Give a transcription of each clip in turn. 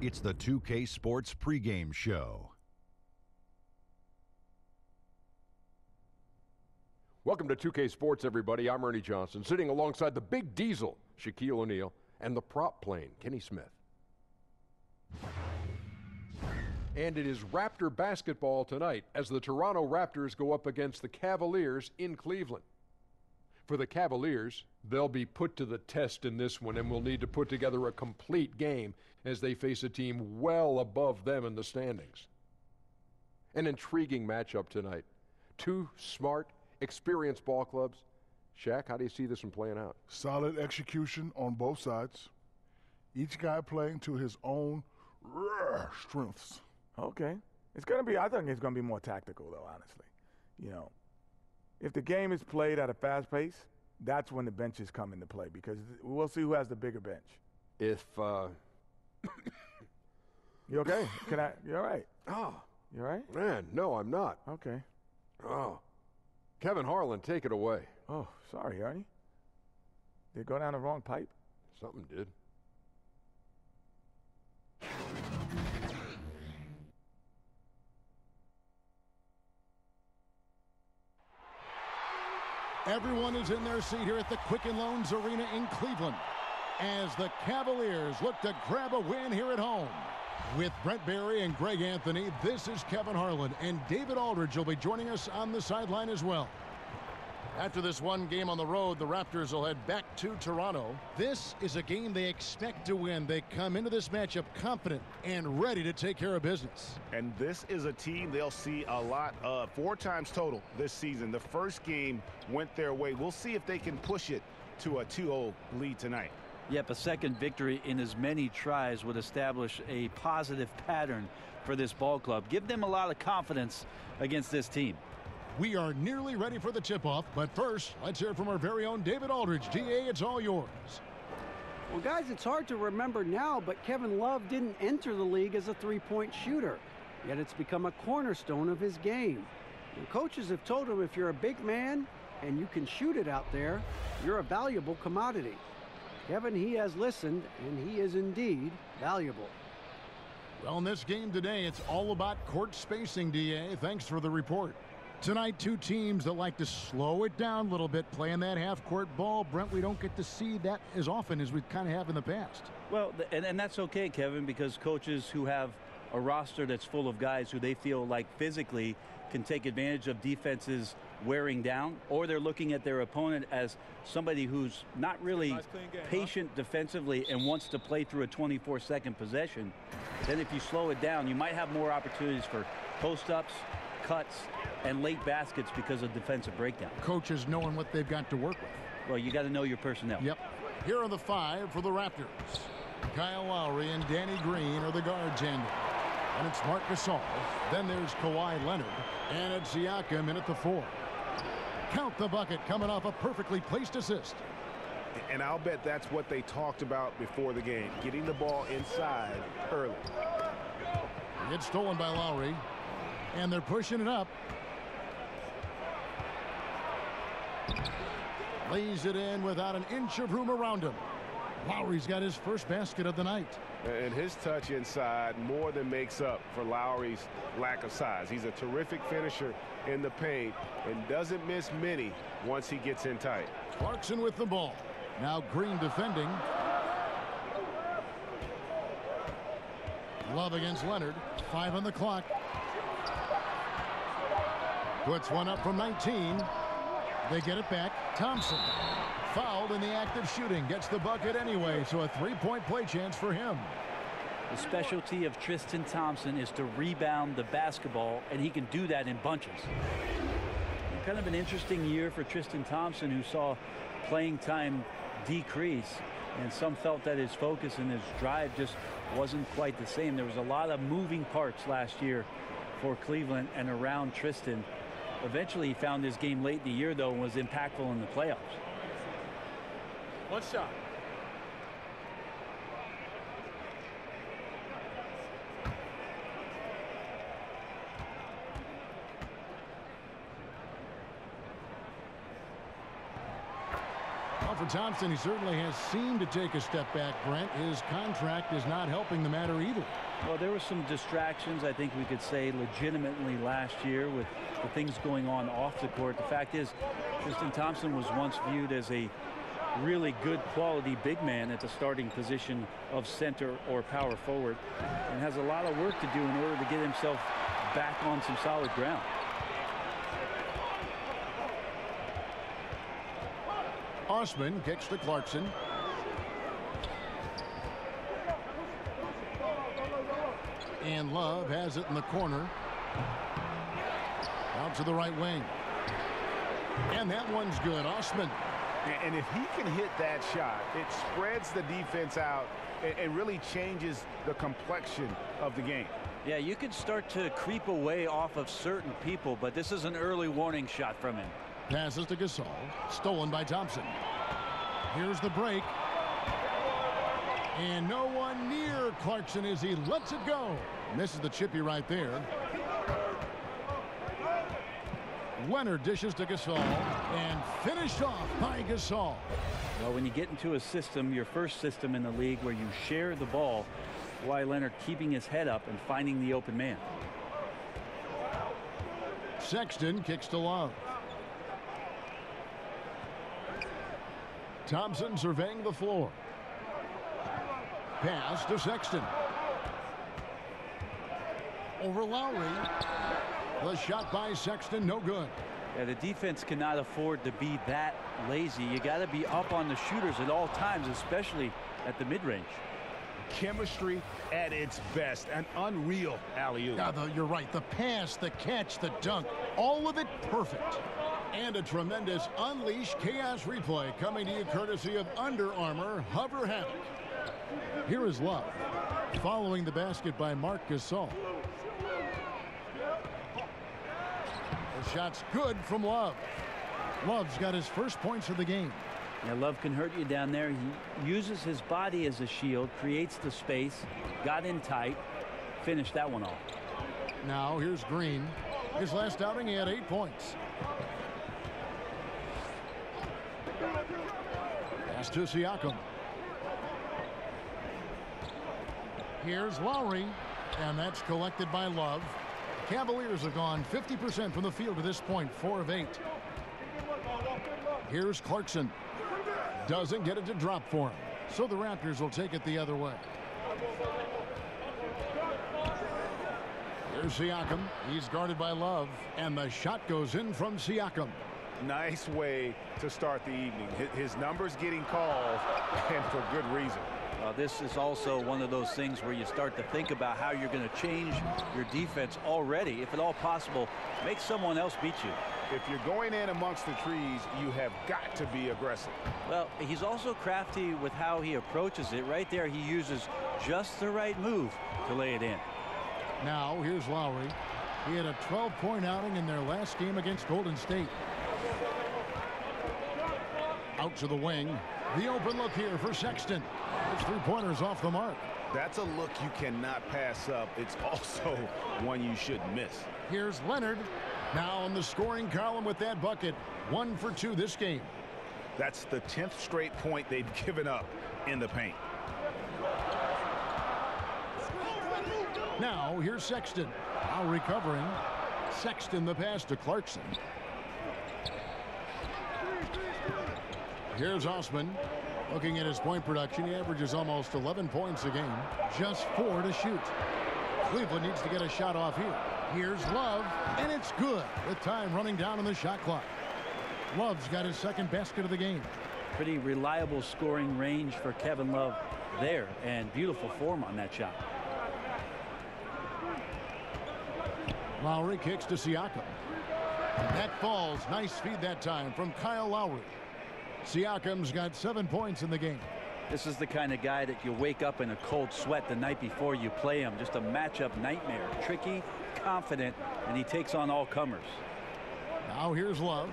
It's the 2K Sports pregame show. Welcome to 2K Sports, everybody. I'm Ernie Johnson, sitting alongside the big diesel, Shaquille O'Neal, and the prop plane, Kenny Smith. And it is Raptor basketball tonight as the Toronto Raptors go up against the Cavaliers in Cleveland. For the Cavaliers, they'll be put to the test in this one and will need to put together a complete game as they face a team well above them in the standings. An intriguing matchup tonight. Two smart, experienced ball clubs. Shaq, how do you see this one playing out? Solid execution on both sides. Each guy playing to his own strengths. Okay. It's going to be, I think it's going to be more tactical, though, honestly. You know, if the game is played at a fast pace, that's when the benches come into play because we'll see who has the bigger bench. If, You okay? You all right? Oh. You all right? Man, no, I'm not. Okay. Oh. Kevin Harlan, take it away. Oh, sorry, Ernie. Did it go down the wrong pipe? Something did. Everyone is in their seat here at the Quicken Loans Arena in Cleveland as the Cavaliers look to grab a win here at home. With Brent Barry and Greg Anthony, this is Kevin Harlan, and David Aldridge will be joining us on the sideline as well. After this one game on the road, the Raptors will head back to Toronto. This is a game they expect to win. They come into this matchup confident and ready to take care of business. And this is a team they'll see a lot of, 4 times total this season. The first game went their way. We'll see if they can push it to a 2-0 lead tonight. Yep, a second victory in as many tries would establish a positive pattern for this ball club. Give them a lot of confidence against this team. We are nearly ready for the tip-off, but first, let's hear from our very own David Aldridge. DA, it's all yours. Well, guys, it's hard to remember now, but Kevin Love didn't enter the league as a three-point shooter, yet it's become a cornerstone of his game. And coaches have told him if you're a big man and you can shoot it out there, you're a valuable commodity. Kevin, he has listened, and he is indeed valuable. Well, in this game today, it's all about court spacing, DA. Thanks for the report. Tonight, two teams that like to slow it down a little bit, playing that half-court ball. Brent, we don't get to see that as often as we kind of have in the past. Well, and that's okay, Kevin, because coaches who have a roster that's full of guys who they feel like physically can take advantage of defenses wearing down, or they're looking at their opponent as somebody who's not really patient defensively and wants to play through a 24-second possession. Then if you slow it down, you might have more opportunities for post-ups, cuts, and late baskets because of defensive breakdown. Coaches knowing what they've got to work with. Well, you got to know your personnel. Yep. Here are the 5 for the Raptors. Kyle Lowry and Danny Green are the guard tandem. And it's Marc Gasol. Then there's Kawhi Leonard. And it's Siakam in at the 4. Count the bucket coming off a perfectly placed assist. And I'll bet that's what they talked about before the game, getting the ball inside early. It's stolen by Lowry. And they're pushing it up. Lays it in without an inch of room around him. Lowry's got his first basket of the night. And his touch inside more than makes up for Lowry's lack of size. He's a terrific finisher in the paint and doesn't miss many once he gets in tight. Clarkson with the ball. Now Green defending. Love against Leonard. 5 on the clock. Puts one up from 19. They get it back. Thompson fouled in the act of shooting. Gets the bucket anyway, so a 3-point play chance for him. The specialty of Tristan Thompson is to rebound the basketball, and he can do that in bunches. Kind of an interesting year for Tristan Thompson, who saw playing time decrease, and some felt that his focus and his drive just wasn't quite the same. There was a lot of moving parts last year for Cleveland and around Tristan. Eventually, he found his game late in the year, though, and was impactful in the playoffs. One shot. for Thompson, he certainly has seemed to take a step back, Brent. His contract is not helping the matter either. Well, there were some distractions, I think we could say, legitimately last year with the things going on off the court. The fact is, Tristan Thompson was once viewed as a really good quality big man at the starting position of center or power forward, and has a lot of work to do in order to get himself back on some solid ground. Osman kicks to Clarkson. And Love has it in the corner. Out to the right wing. And that one's good. Osman. And if he can hit that shot, it spreads the defense out and really changes the complexion of the game. Yeah, you could start to creep away off of certain people, but this is an early warning shot from him. Passes to Gasol. Stolen by Thompson. Here's the break. And no one near Clarkson as he lets it go. Misses the chippy right there. Leonard dishes to Gasol. And finished off by Gasol. Well, when you get into a system, your first system in the league, where you share the ball, Kawhi Leonard keeping his head up and finding the open man. Sexton kicks to Love. Thompson surveying the floor. Pass to Sexton. Over Lowry. The shot by Sexton, no good. Yeah, the defense cannot afford to be that lazy. You got to be up on the shooters at all times, especially at the mid-range. Chemistry at its best. An unreal alley-oop. Yeah, you're right. The pass, the catch, the dunk, all of it perfect. And a tremendous Unleash Chaos replay coming to you courtesy of Under Armour Hover Havoc. Here is Love, following the basket by Marc Gasol. The shot's good from Love. Love's got his first points of the game. Yeah, Love can hurt you down there. He uses his body as a shield, creates the space, got in tight, finished that one off. Now here's Green. His last outing, he had 8 points. Pass to Siakam. Here's Lowry, and that's collected by Love. Cavaliers have gone 50% from the field to this point, 4 of 8. Here's Clarkson. Doesn't get it to drop for him, so the Raptors will take it the other way. Here's Siakam. He's guarded by Love, and the shot goes in from Siakam. Nice way to start the evening. His numbers getting called, and for good reason. This is also one of those things where you start to think about how you're going to change your defense already. If at all possible, make someone else beat you. If you're going in amongst the trees, you have got to be aggressive. Well, he's also crafty with how he approaches it. Right there, he uses just the right move to lay it in. Now, here's Lowry. He had a 12-point outing in their last game against Golden State. Out to the wing. The open look here for Sexton. His 3-pointers off the mark. That's a look you cannot pass up. It's also one you shouldn't miss. Here's Leonard. Now on the scoring column with that bucket. 1 for 2 this game. That's the 10th straight point they've given up in the paint. Now here's Sexton. Now recovering. Sexton the pass to Clarkson. Here's Osman. Looking at his point production, he averages almost 11 points a game. Just 4 to shoot. Cleveland needs to get a shot off here. Here's Love, and it's good with time running down on the shot clock. Love's got his second basket of the game. Pretty reliable scoring range for Kevin Love there, and beautiful form on that shot. Lowry kicks to Siakam. That falls. Nice feed that time from Kyle Lowry. Siakam's got 7 points in the game. This is the kind of guy that you wake up in a cold sweat the night before you play him. Just a matchup nightmare. Tricky, confident, and he takes on all comers. Now here's Love.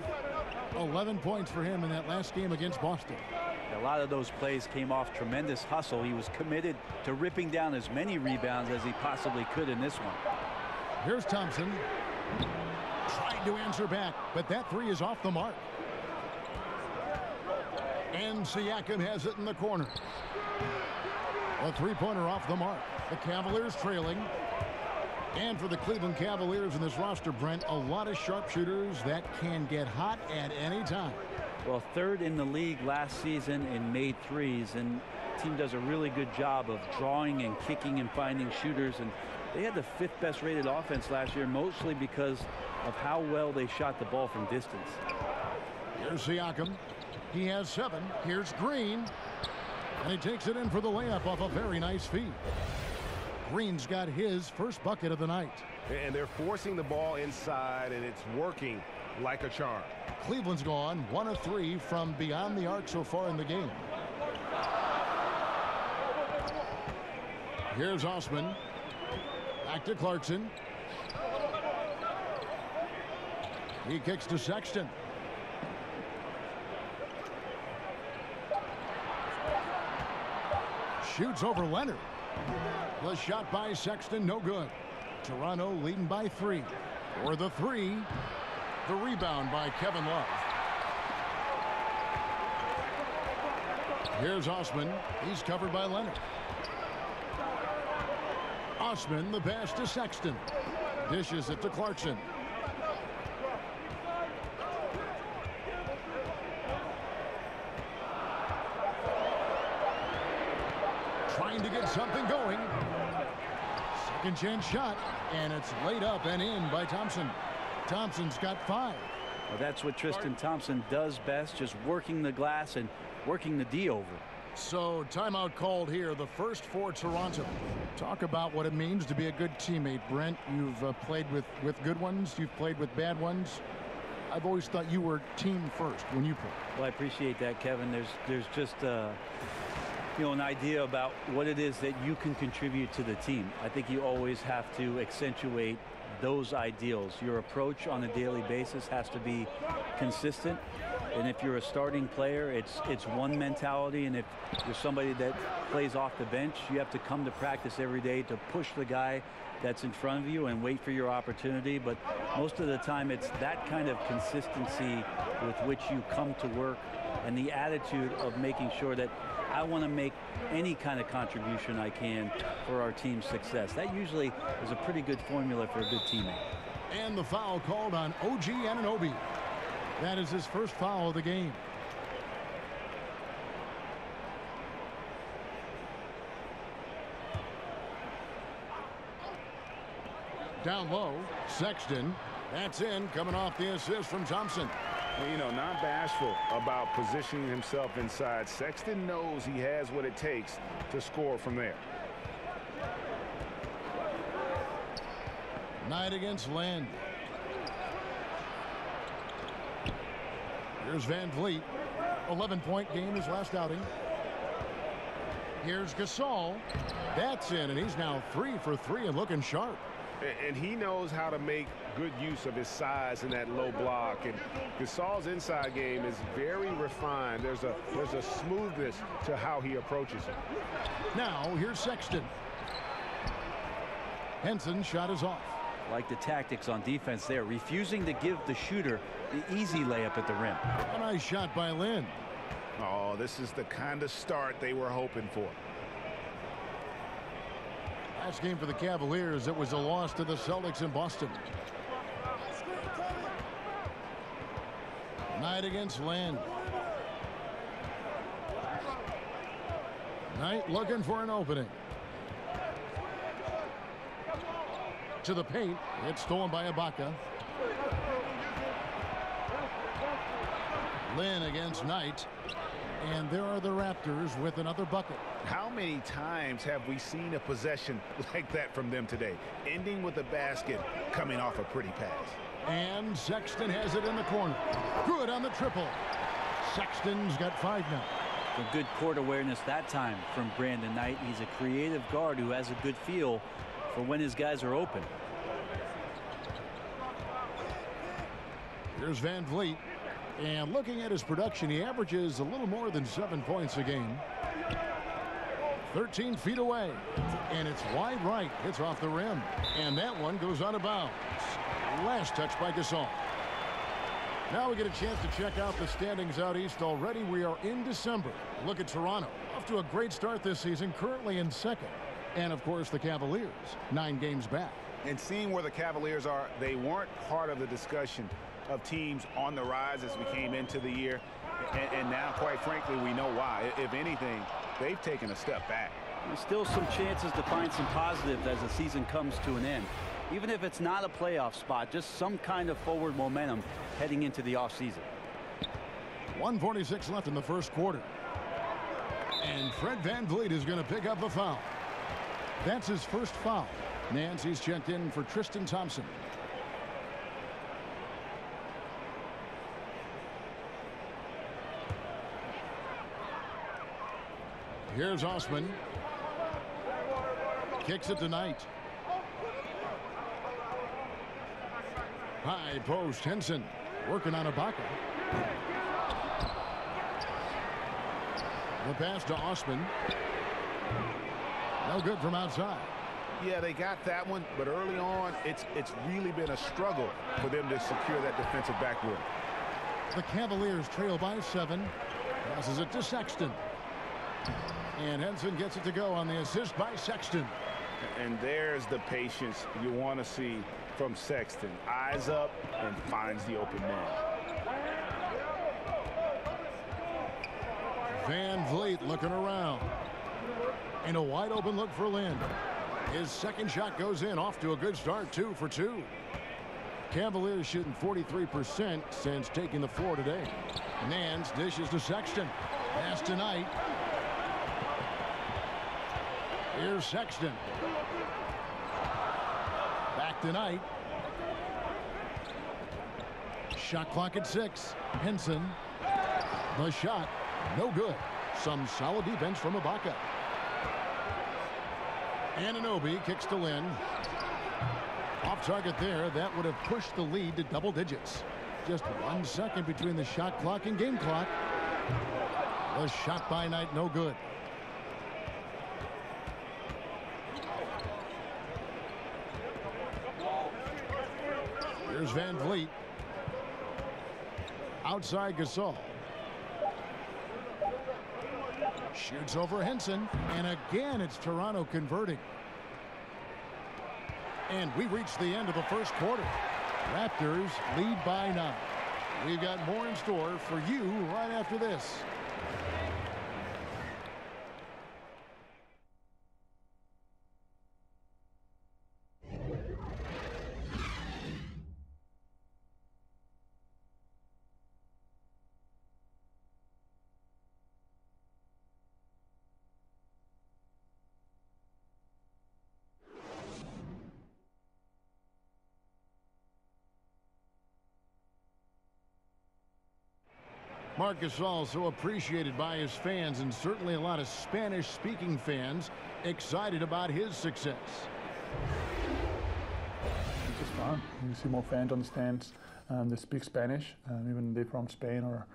11 points for him in that last game against Boston. A lot of those plays came off tremendous hustle. He was committed to ripping down as many rebounds as he possibly could in this one. Here's Thompson. Tried to answer back, but that 3 is off the mark. And Siakam has it in the corner. A three-pointer off the mark. The Cavaliers trailing. And for the Cleveland Cavaliers in this roster, Brent, a lot of sharpshooters that can get hot at any time. Well, third in the league last season in made threes, and the team does a really good job of drawing and kicking and finding shooters. And they had the 5th best rated offense last year, mostly because of how well they shot the ball from distance. Here's Siakam. He has 7. Here's Green. And he takes it in for the layup off a very nice feed. Green's got his first bucket of the night. And they're forcing the ball inside, and it's working like a charm. Cleveland's gone 1 of 3 from beyond the arc so far in the game. Here's Osman. Back to Clarkson. He kicks to Sexton. Shoots over Leonard. The shot by Sexton, no good. Toronto leading by 3. For the 3. The rebound by Kevin Love. Here's Osman. He's covered by Leonard. Osman, the pass to Sexton. Dishes it to Clarkson. Trying to get something going. Second chance shot, and it's laid up and in by Thompson. Thompson's got 5. Well, that's what Tristan Thompson does best, just working the glass and working the D over. So timeout called here, the first for Toronto. Talk about what it means to be a good teammate, Brent. You've played with good ones. You've played with bad ones. I've always thought you were team first when you play. Well, I appreciate that, Kevin. There's just an idea about what it is that you can contribute to the team. I think you always have to accentuate those ideals. Your approach on a daily basis has to be consistent. And if you're a starting player, it's one mentality. And if you're somebody that plays off the bench, you have to come to practice every day to push the guy that's in front of you and wait for your opportunity. But most of the time, it's that kind of consistency with which you come to work and the attitude of making sure that I want to make any kind of contribution I can for our team's success. That usually is a pretty good formula for a good teammate. And the foul called on OG Anunoby. That is his first foul of the game. Down low, Sexton. That's in, coming off the assist from Thompson. You know, not bashful about positioning himself inside. Sexton knows he has what it takes to score from there. Knight against Land. Here's Van Vliet. 11-point game his last outing. Here's Gasol. That's in, and he's now 3 for 3 and looking sharp. And he knows how to make good use of his size in that low block. And Gasol's inside game is very refined. There's a smoothness to how he approaches it. Now here's Sexton. Henson's shot is off. Like the tactics on defense there, refusing to give the shooter the easy layup at the rim. A nice shot by Lynn. Oh, this is the kind of start they were hoping for. Last game for the Cavaliers, it was a loss to the Celtics in Boston. Knight against Land. Knight looking for an opening. To the paint. It's stolen by Ibaka. Lynn against Knight. And there are the Raptors with another bucket. How many times have we seen a possession like that from them today? Ending with a basket, coming off a pretty pass. And Sexton has it in the corner. Good on the triple. Sexton's got 5 now. A good court awareness that time from Brandon Knight. He's a creative guard who has a good feel for when his guys are open. Here's Van Vliet. And looking at his production, he averages a little more than 7 points a game. 13 feet away. And it's wide right. Hits off the rim. And that one goes out of bounds. Last touch by Gasol. Now we get a chance to check out the standings out east already. We are in December. Look at Toronto. Off to a great start this season, currently in second. And, of course, the Cavaliers, 9 games back. And seeing where the Cavaliers are, they weren't part of the discussion of teams on the rise as we came into the year. And now, quite frankly, we know why. If anything, they've taken a step back. There's still some chances to find some positives as the season comes to an end. Even if it's not a playoff spot, just some kind of forward momentum heading into the offseason. 1:46 left in the first quarter. And Fred VanVleet is going to pick up the foul. That's his first foul. Nancy's checked in for Tristan Thompson. Here's Osman. Kicks it to Knight. High post, Henson working on Ibaka. The pass to Osman. No good from outside. Yeah, they got that one, but early on, it's really been a struggle for them to secure that defensive backboard. The Cavaliers trail by 7. Passes it to Sexton. And Henson gets it to go on the assist by Sexton. And there's the patience you want to see from Sexton. Eyes up and finds the open man. VanVleet looking around. And a wide open look for Lynn. His second shot goes in, off to a good start, 2 for 2. Cavaliers shooting 43% since taking the floor today. Nance dishes to Sexton. Pass to Knight. Here's Sexton. Back to Knight. Shot clock at 6. Henson. The shot, no good. Some solid defense from Ibaka. Anunoby kicks to Lynn. Off target there. That would have pushed the lead to double digits. Just 1 second between the shot clock and game clock. The shot by Knight, no good. Here's VanVleet. Outside Gasol. Shoots over Henson. And again, it's Toronto converting. And we reach the end of the first quarter. Raptors lead by 9. We've got more in store for you right after this. Marc Gasol, so appreciated by his fans, and certainly a lot of Spanish-speaking fans excited about his success. It's just fun. You see more fans on the stands that speak Spanish, even they're from Spain or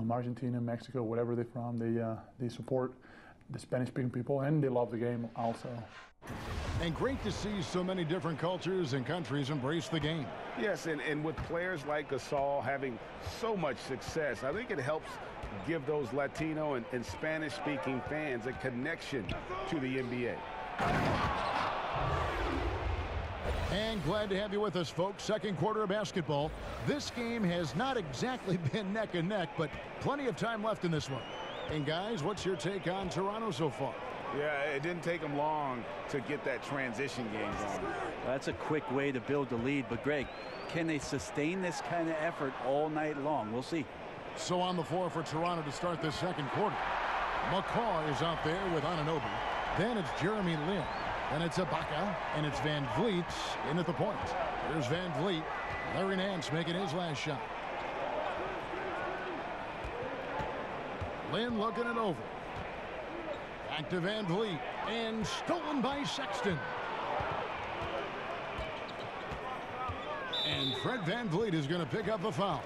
Argentina, Mexico, whatever they're from. They support the Spanish-speaking people, and they love the game also. And great to see so many different cultures and countries embrace the game. Yes, and with players like Gasol having so much success, I think it helps give those Latino and Spanish-speaking fans a connection to the NBA. And glad to have you with us, folks. Second quarter of basketball. This game has not exactly been neck and neck, but plenty of time left in this one. And guys, what's your take on Toronto so far? Yeah, it didn't take them long to get that transition game going. Well, that's a quick way to build the lead. But, Greg, can they sustain this kind of effort all night long? We'll see. So on the floor for Toronto to start this second quarter. McCaw is out there with Anunoby. Then it's Jeremy Lin. Then it's Ibaka. And it's VanVleet in at the point. There's VanVleet. Larry Nance making his last shot. Lin looking it over. Back to VanVleet, and stolen by Sexton. And Fred VanVleet is going to pick up the foul.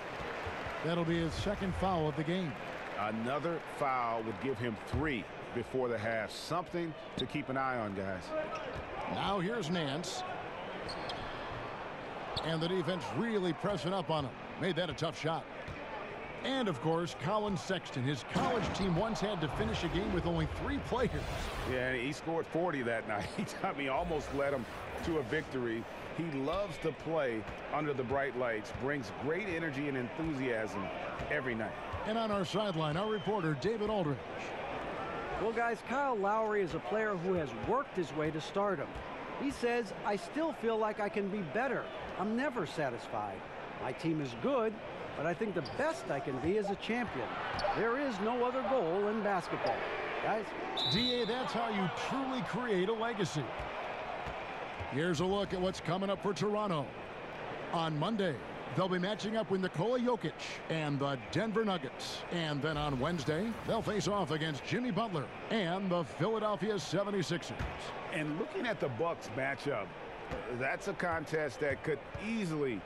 That'll be his second foul of the game. Another foul would give him 3 before the half. Something to keep an eye on, guys. Now here's Nance. And the defense really pressing up on him. Made that a tough shot. And, of course, Colin Sexton. His college team once had to finish a game with only 3 players. Yeah, he scored 40 that night. He almost led him to a victory. He loves to play under the bright lights, brings great energy and enthusiasm every night. And on our sideline, our reporter, David Aldridge. Well, guys, Kyle Lowry is a player who has worked his way to stardom. He says, I still feel like I can be better. I'm never satisfied. My team is good, but I think the best I can be is a champion. There is no other goal in basketball. Guys. DA, that's how you truly create a legacy. Here's a look at what's coming up for Toronto. On Monday, they'll be matching up with Nikola Jokic and the Denver Nuggets. And then on Wednesday, they'll face off against Jimmy Butler and the Philadelphia 76ers. And looking at the Bucks matchup, that's a contest that could easily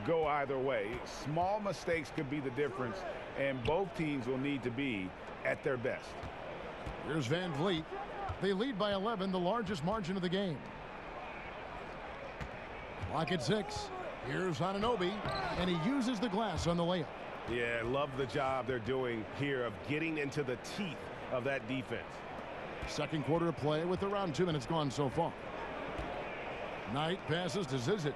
go either way. Small mistakes could be the difference, and both teams will need to be at their best. Here's Van Vliet. They lead by 11, the largest margin of the game. Clock at 6. Here's Anunoby, and he uses the glass on the layup. Yeah, love the job they're doing here of getting into the teeth of that defense. Second quarter of play with around 2 minutes gone so far. Knight passes to Zizic.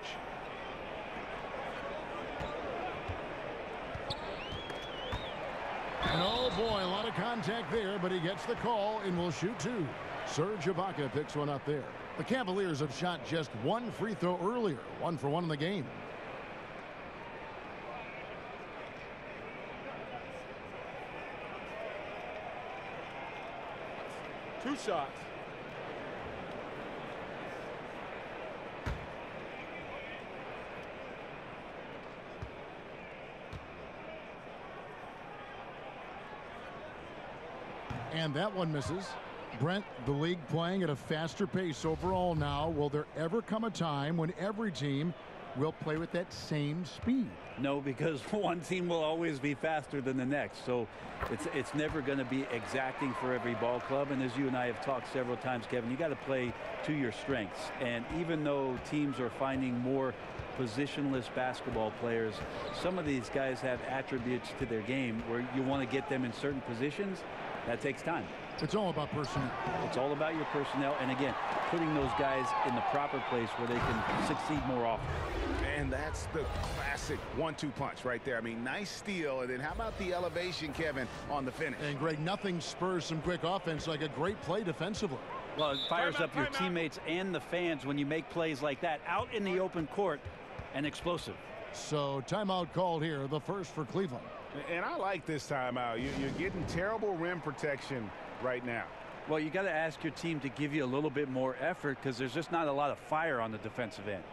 And oh boy, a lot of contact there, but he gets the call and will shoot 2. Serge Ibaka picks one up there. The Cavaliers have shot just 1 free throw earlier, 1 for 1 in the game. Two shots. And that one misses. Brent, the league playing at a faster pace overall now. Will there ever come a time when every team will play with that same speed? No, because one team will always be faster than the next. So it's never going to be exacting for every ball club. And as you and I have talked several times, Kevin, you got to play to your strengths. And even though teams are finding more positionless basketball players, some of these guys have attributes to their game where you want to get them in certain positions. That takes time. It's all about personnel. It's all about your personnel. And again, putting those guys in the proper place where they can succeed more often. And that's the classic 1-2 punch right there. I mean, nice steal. And then how about the elevation, Kevin, on the finish? And Greg, nothing spurs some quick offense like a great play defensively. Well, it fires up your teammates and the fans when you make plays like that out in the open court and explosive. So timeout called here, the first for Cleveland. And I like this timeout. You're getting terrible rim protection right now. Well, you got to ask your team to give you a little bit more effort because there's just not a lot of fire on the defensive end.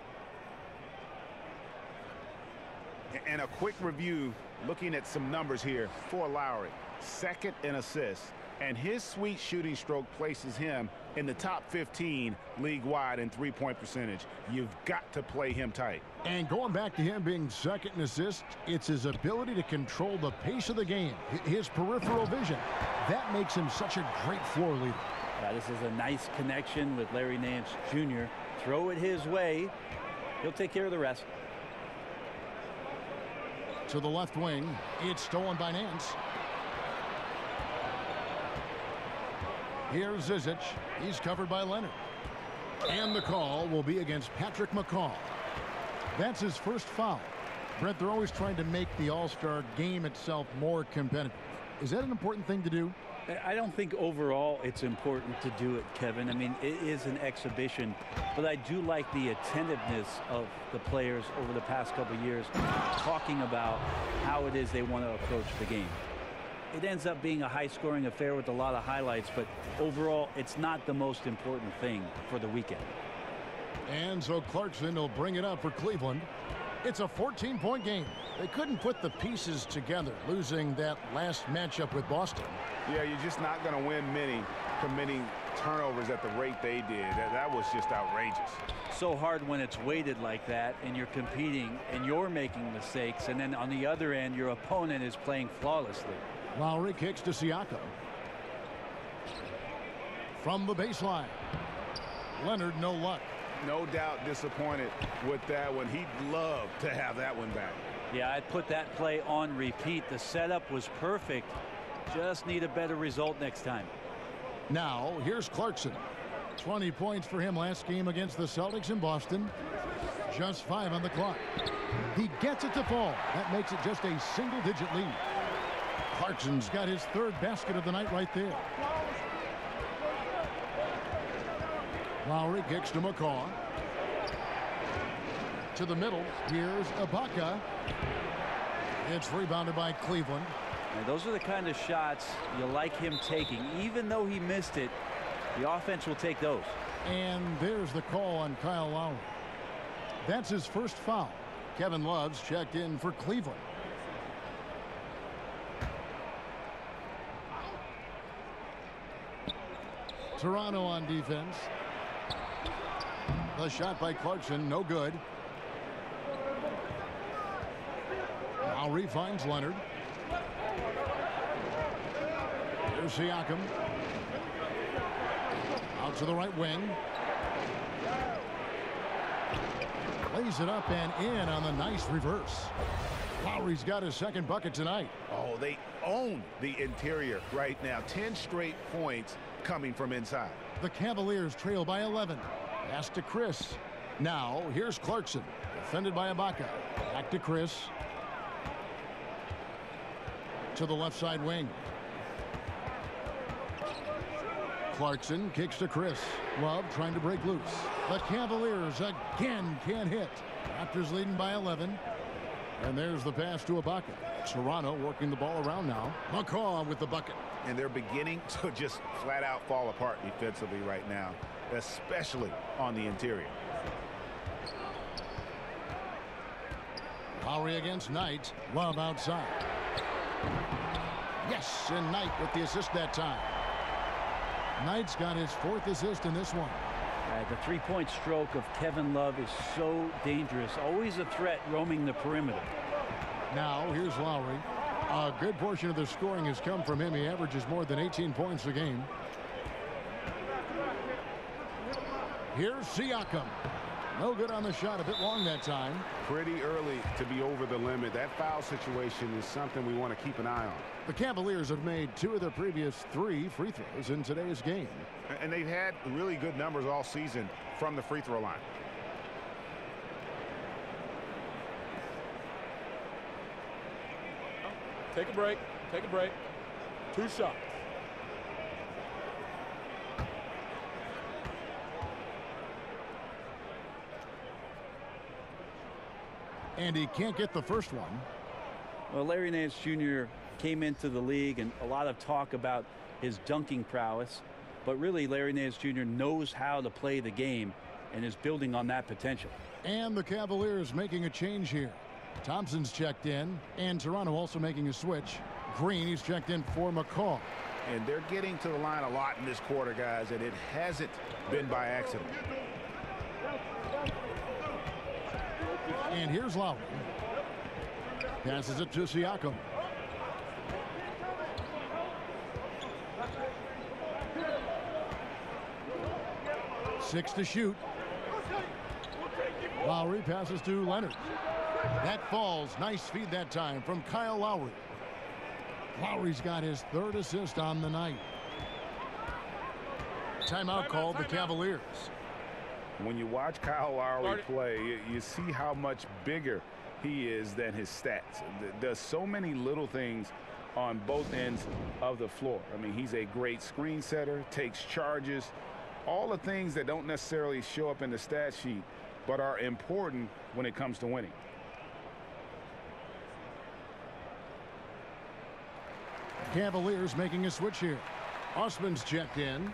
And a quick review, looking at some numbers here for Lowry. Second in assists, and his sweet shooting stroke places him in the top 15 league-wide in three-point percentage. You've got to play him tight. And going back to him being second in assists, it's his ability to control the pace of the game, his peripheral vision. That makes him such a great floor leader. Yeah, this is a nice connection with Larry Nance Jr. Throw it his way. He'll take care of the rest. To the left wing, it's stolen by Nance. Here's Zizic. He's covered by Leonard. And the call will be against Patrick McCaw. That's his first foul. Brent, they're always trying to make the All-Star game itself more competitive. Is that an important thing to do? I don't think overall it's important to do it, Kevin. I mean, it is an exhibition, but I do like the attentiveness of the players over the past couple of years talking about how it is they want to approach the game. It ends up being a high-scoring affair with a lot of highlights, but overall, it's not the most important thing for the weekend. And so Clarkson will bring it up for Cleveland. It's a 14-point game. They couldn't put the pieces together, losing that last matchup with Boston. Yeah, you're just not going to win many committing turnovers at the rate they did. That was just outrageous. So hard when it's weighted like that and you're competing and you're making mistakes, and then on the other end, your opponent is playing flawlessly. Lowry kicks to Siakam. From the baseline. Leonard, no luck. No doubt disappointed with that one. He'd love to have that one back. Yeah, I'd put that play on repeat. The setup was perfect. Just need a better result next time. Now, here's Clarkson. 20 points for him last game against the Celtics in Boston. Just 5 on the clock. He gets it to fall. That makes it just a single-digit lead. Clarkson's got his 3rd basket of the night right there. Lowry kicks to McCaw. To the middle. Here's Ibaka. It's rebounded by Cleveland. And those are the kind of shots you like him taking. Even though he missed it, the offense will take those. And there's the call on Kyle Lowry. That's his 1st foul. Kevin Love's checked in for Cleveland. Toronto on defense. The shot by Clarkson, no good. Lowry finds Leonard. Here's Siakam. Out to the right wing. Lays it up and in on the nice reverse. Lowry's got his 2nd bucket tonight. Oh, they own the interior right now. 10 straight points coming from inside. The Cavaliers trail by 11. Pass to Chris. Now, here's Clarkson. Defended by Ibaka. Back to Chris. To the left side wing. Clarkson kicks to Chris. Love trying to break loose. The Cavaliers again can't hit. Raptors leading by 11. And there's the pass to Ibaka. Toronto working the ball around now. McCaw with the bucket. And they're beginning to just flat out fall apart defensively right now, especially on the interior. Lowry against Knight. Love outside. Yes, and Knight with the assist that time. Knight's got his 4th assist in this one. The 3-point stroke of Kevin Love is so dangerous. Always a threat roaming the perimeter. Now, here's Lowry. A good portion of the scoring has come from him. He averages more than 18 points a game. Here's Siakam. No good on the shot. A bit long that time. Pretty early to be over the limit. That foul situation is something we want to keep an eye on. The Cavaliers have made 2 of their previous 3 free throws in today's game. And they've had really good numbers all season from the free throw line. Take a break. Take a break. 2 shots. And he can't get the first one. Well, Larry Nance Jr. came into the league, and a lot of talk about his dunking prowess. But really, Larry Nance Jr. knows how to play the game and is building on that potential. And the Cavaliers making a change here. Thompson's checked in, and Toronto also making a switch. Green, he's checked in for McCaw. And they're getting to the line a lot in this quarter, guys, and it hasn't been by accident. And here's Lowry. Passes it to Siakam. Six to shoot. Lowry passes to Leonard. That falls. Nice feed that time from Kyle Lowry. Lowry's got his 3rd assist on the night. Timeout called the Cavaliers. When you watch Kyle Lowry play, you see how much bigger he is than his stats. There's so many little things on both ends of the floor. I mean, he's a great screen setter, takes charges, all the things that don't necessarily show up in the stat sheet, but are important when it comes to winning. Cavaliers making a switch here. Osman's checked in.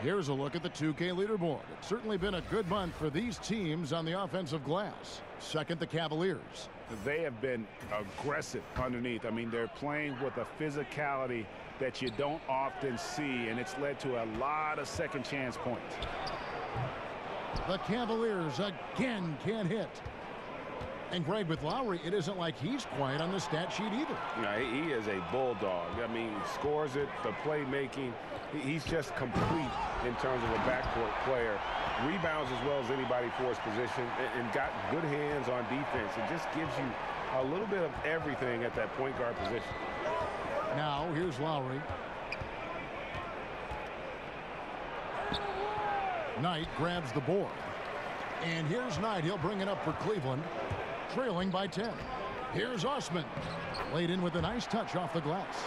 Here's a look at the 2K leaderboard. It's certainly been a good month for these teams on the offensive glass. Second, the Cavaliers. They have been aggressive underneath. I mean, they're playing with a physicality that you don't often see, and it's led to a lot of second chance points. The Cavaliers again can't hit. And Greg, with Lowry, it isn't like he's quiet on the stat sheet either. No, he is a bulldog. I mean, scores it, the playmaking. He's just complete in terms of a backcourt player. Rebounds as well as anybody for his position, and got good hands on defense. It just gives you a little bit of everything at that point guard position. Now, here's Lowry. Knight grabs the board. And here's Knight. He'll bring it up for Cleveland, trailing by 10. Here's Osman. Laid in with a nice touch off the glass.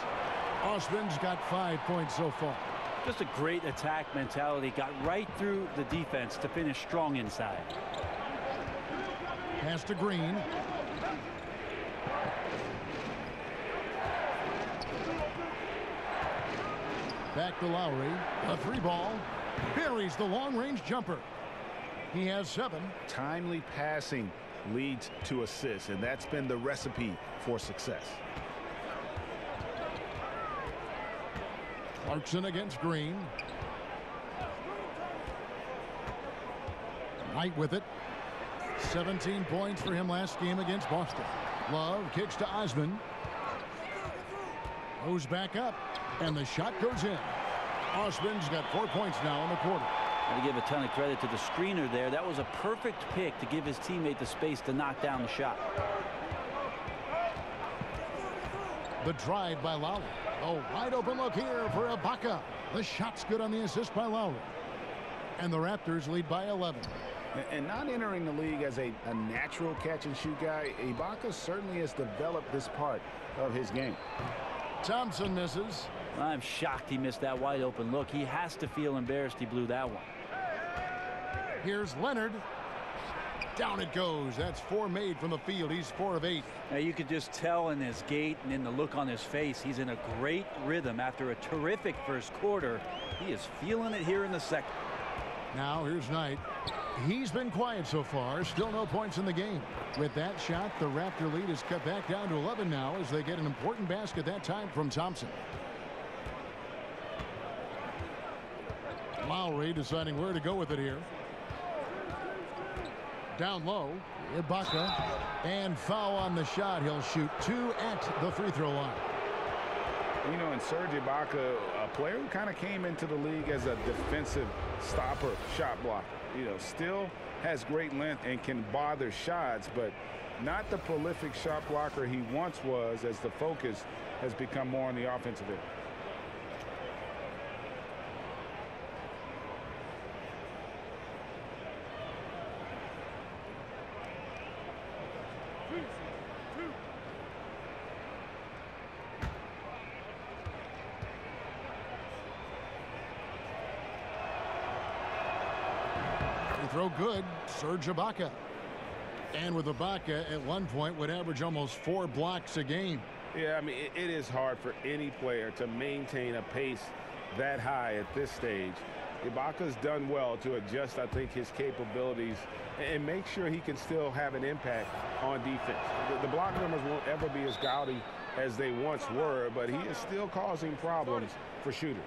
Osman's got 5 points so far. Just a great attack mentality. Got right through the defense to finish strong inside. Pass to Green. Back to Lowry. A 3-ball. Buries the long-range jumper. He has 7. Timely passing leads to assists, and that's been the recipe for success. Clarkson against Green. Knight with it. 17 points for him last game against Boston. Love kicks to Osman. Goes back up, and the shot goes in. Osman's got 4 points now in the quarter. Got to give a ton of credit to the screener there. That was a perfect pick to give his teammate the space to knock down the shot. The drive by Lowry. A wide open look here for Ibaka. The shot's good on the assist by Lowry. And the Raptors lead by 11. And not entering the league as a natural catch-and-shoot guy, Ibaka certainly has developed this part of his game. Thompson misses. I'm shocked he missed that wide open look. He has to feel embarrassed he blew that one. Here's Leonard. Down it goes. That's 4 made from the field. He's 4 of 8. Now you could just tell in his gait and in the look on his face, he's in a great rhythm after a terrific first quarter. He is feeling it here in the second. Now here's Knight. He's been quiet so far. Still no points in the game. With that shot, the Raptor lead is cut back down to 11 now as they get an important basket that time from Thompson. Lowry deciding where to go with it here. Down low, Ibaka, and foul on the shot. He'll shoot 2 at the free throw line. You know, and Serge Ibaka, a player who kind of came into the league as a defensive stopper, shot blocker. You know, still has great length and can bother shots, but not the prolific shot blocker he once was, as the focus has become more on the offensive end. Throw good, Serge Ibaka. And with Ibaka at one point would average almost 4 blocks a game. Yeah, I mean, it is hard for any player to maintain a pace that high at this stage. Ibaka's done well to adjust, I think, his capabilities and make sure he can still have an impact on defense. The block numbers won't ever be as gaudy as they once were, but he is still causing problems for shooters.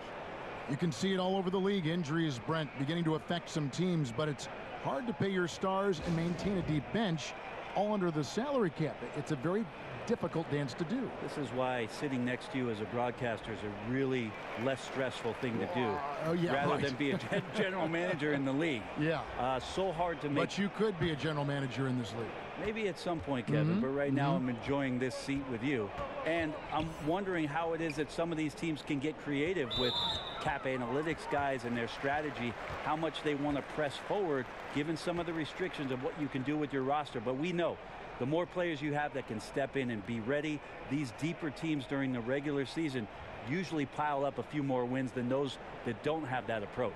You can see it all over the league. Injuries, Brent, beginning to affect some teams, but it's hard to pay your stars and maintain a deep bench all under the salary cap. It's a very difficult dance to do. This is why sitting next to you as a broadcaster is a really less stressful thing to do. Rather than be a general manager in the league. Yeah. So hard to make. But you could be a general manager in this league. Maybe at some point, Kevin, but right now I'm enjoying this seat with you. And I'm wondering how it is that some of these teams can get creative with cap analytics guys and their strategy, how much they want to press forward, given some of the restrictions of what you can do with your roster. But we know the more players you have that can step in and be ready, these deeper teams during the regular season usually pile up a few more wins than those that don't have that approach.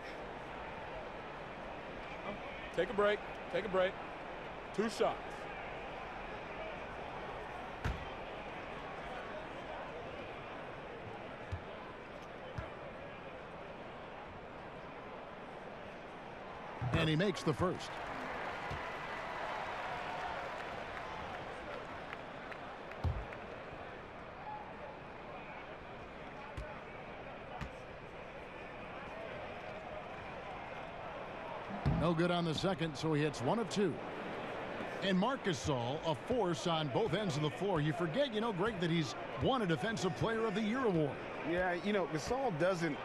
Take a break. Take a break. 2 shots. And he makes the first. No good on the second, so he hits 1 of 2. And Marc Gasol, a force on both ends of the floor. You forget, Greg, that he's won a Defensive Player of the Year award. Yeah, Gasol doesn't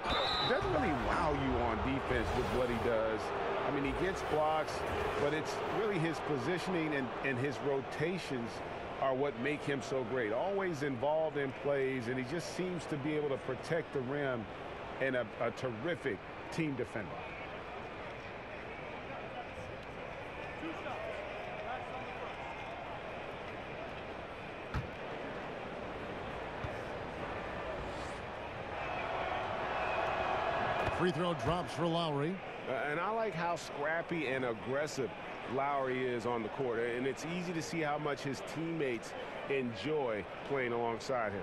really wow you on defense with what he does. I mean, he gets blocks, but it's really his positioning and his rotations are what make him so great. Always involved in plays, and he just seems to be able to protect the rim and a terrific team defender. Free throw drops for Lowry. And I like how scrappy and aggressive Lowry is on the court. And it's easy to see how much his teammates enjoy playing alongside him.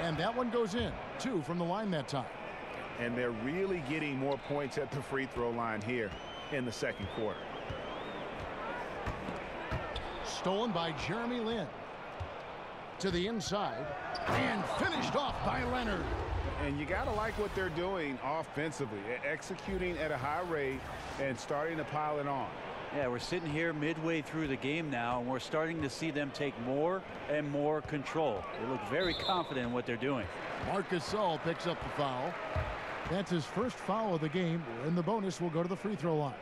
And that one goes in. 2 from the line that time. And they're really getting more points at the free throw line here in the second quarter. Stolen by Jeremy Lin. To the inside. And finished off by Leonard. And you got to like what they're doing offensively. Executing at a high rate and starting to pile it on. Yeah, we're sitting here midway through the game now, and we're starting to see them take more and more control. They look very confident in what they're doing. Marc Gasol picks up the foul. That's his first foul of the game, and the bonus will go to the free throw line.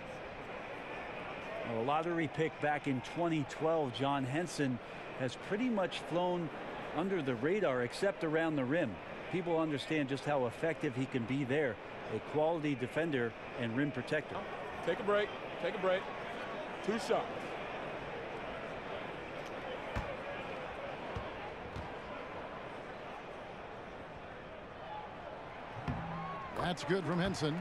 A lottery pick back in 2012, John Henson has pretty much flown under the radar except around the rim. People understand just how effective he can be there. A quality defender and rim protector. Take a break. Take a break. 2 shots. That's good from Henson.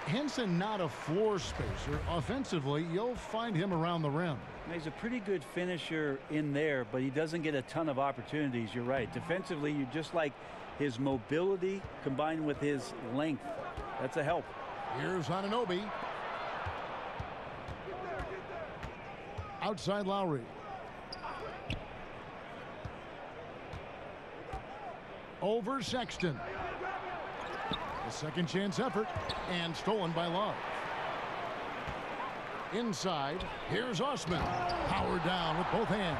Henson not a floor spacer. Offensively, you'll find him around the rim. He's a pretty good finisher in there, but he doesn't get a ton of opportunities. You're right. Defensively, you just like his mobility combined with his length. That's a help. Here's Anunoby. Outside Lowry. Over Sexton. A second chance effort and stolen by Love. Inside, here's Osman. Powered down with both hands.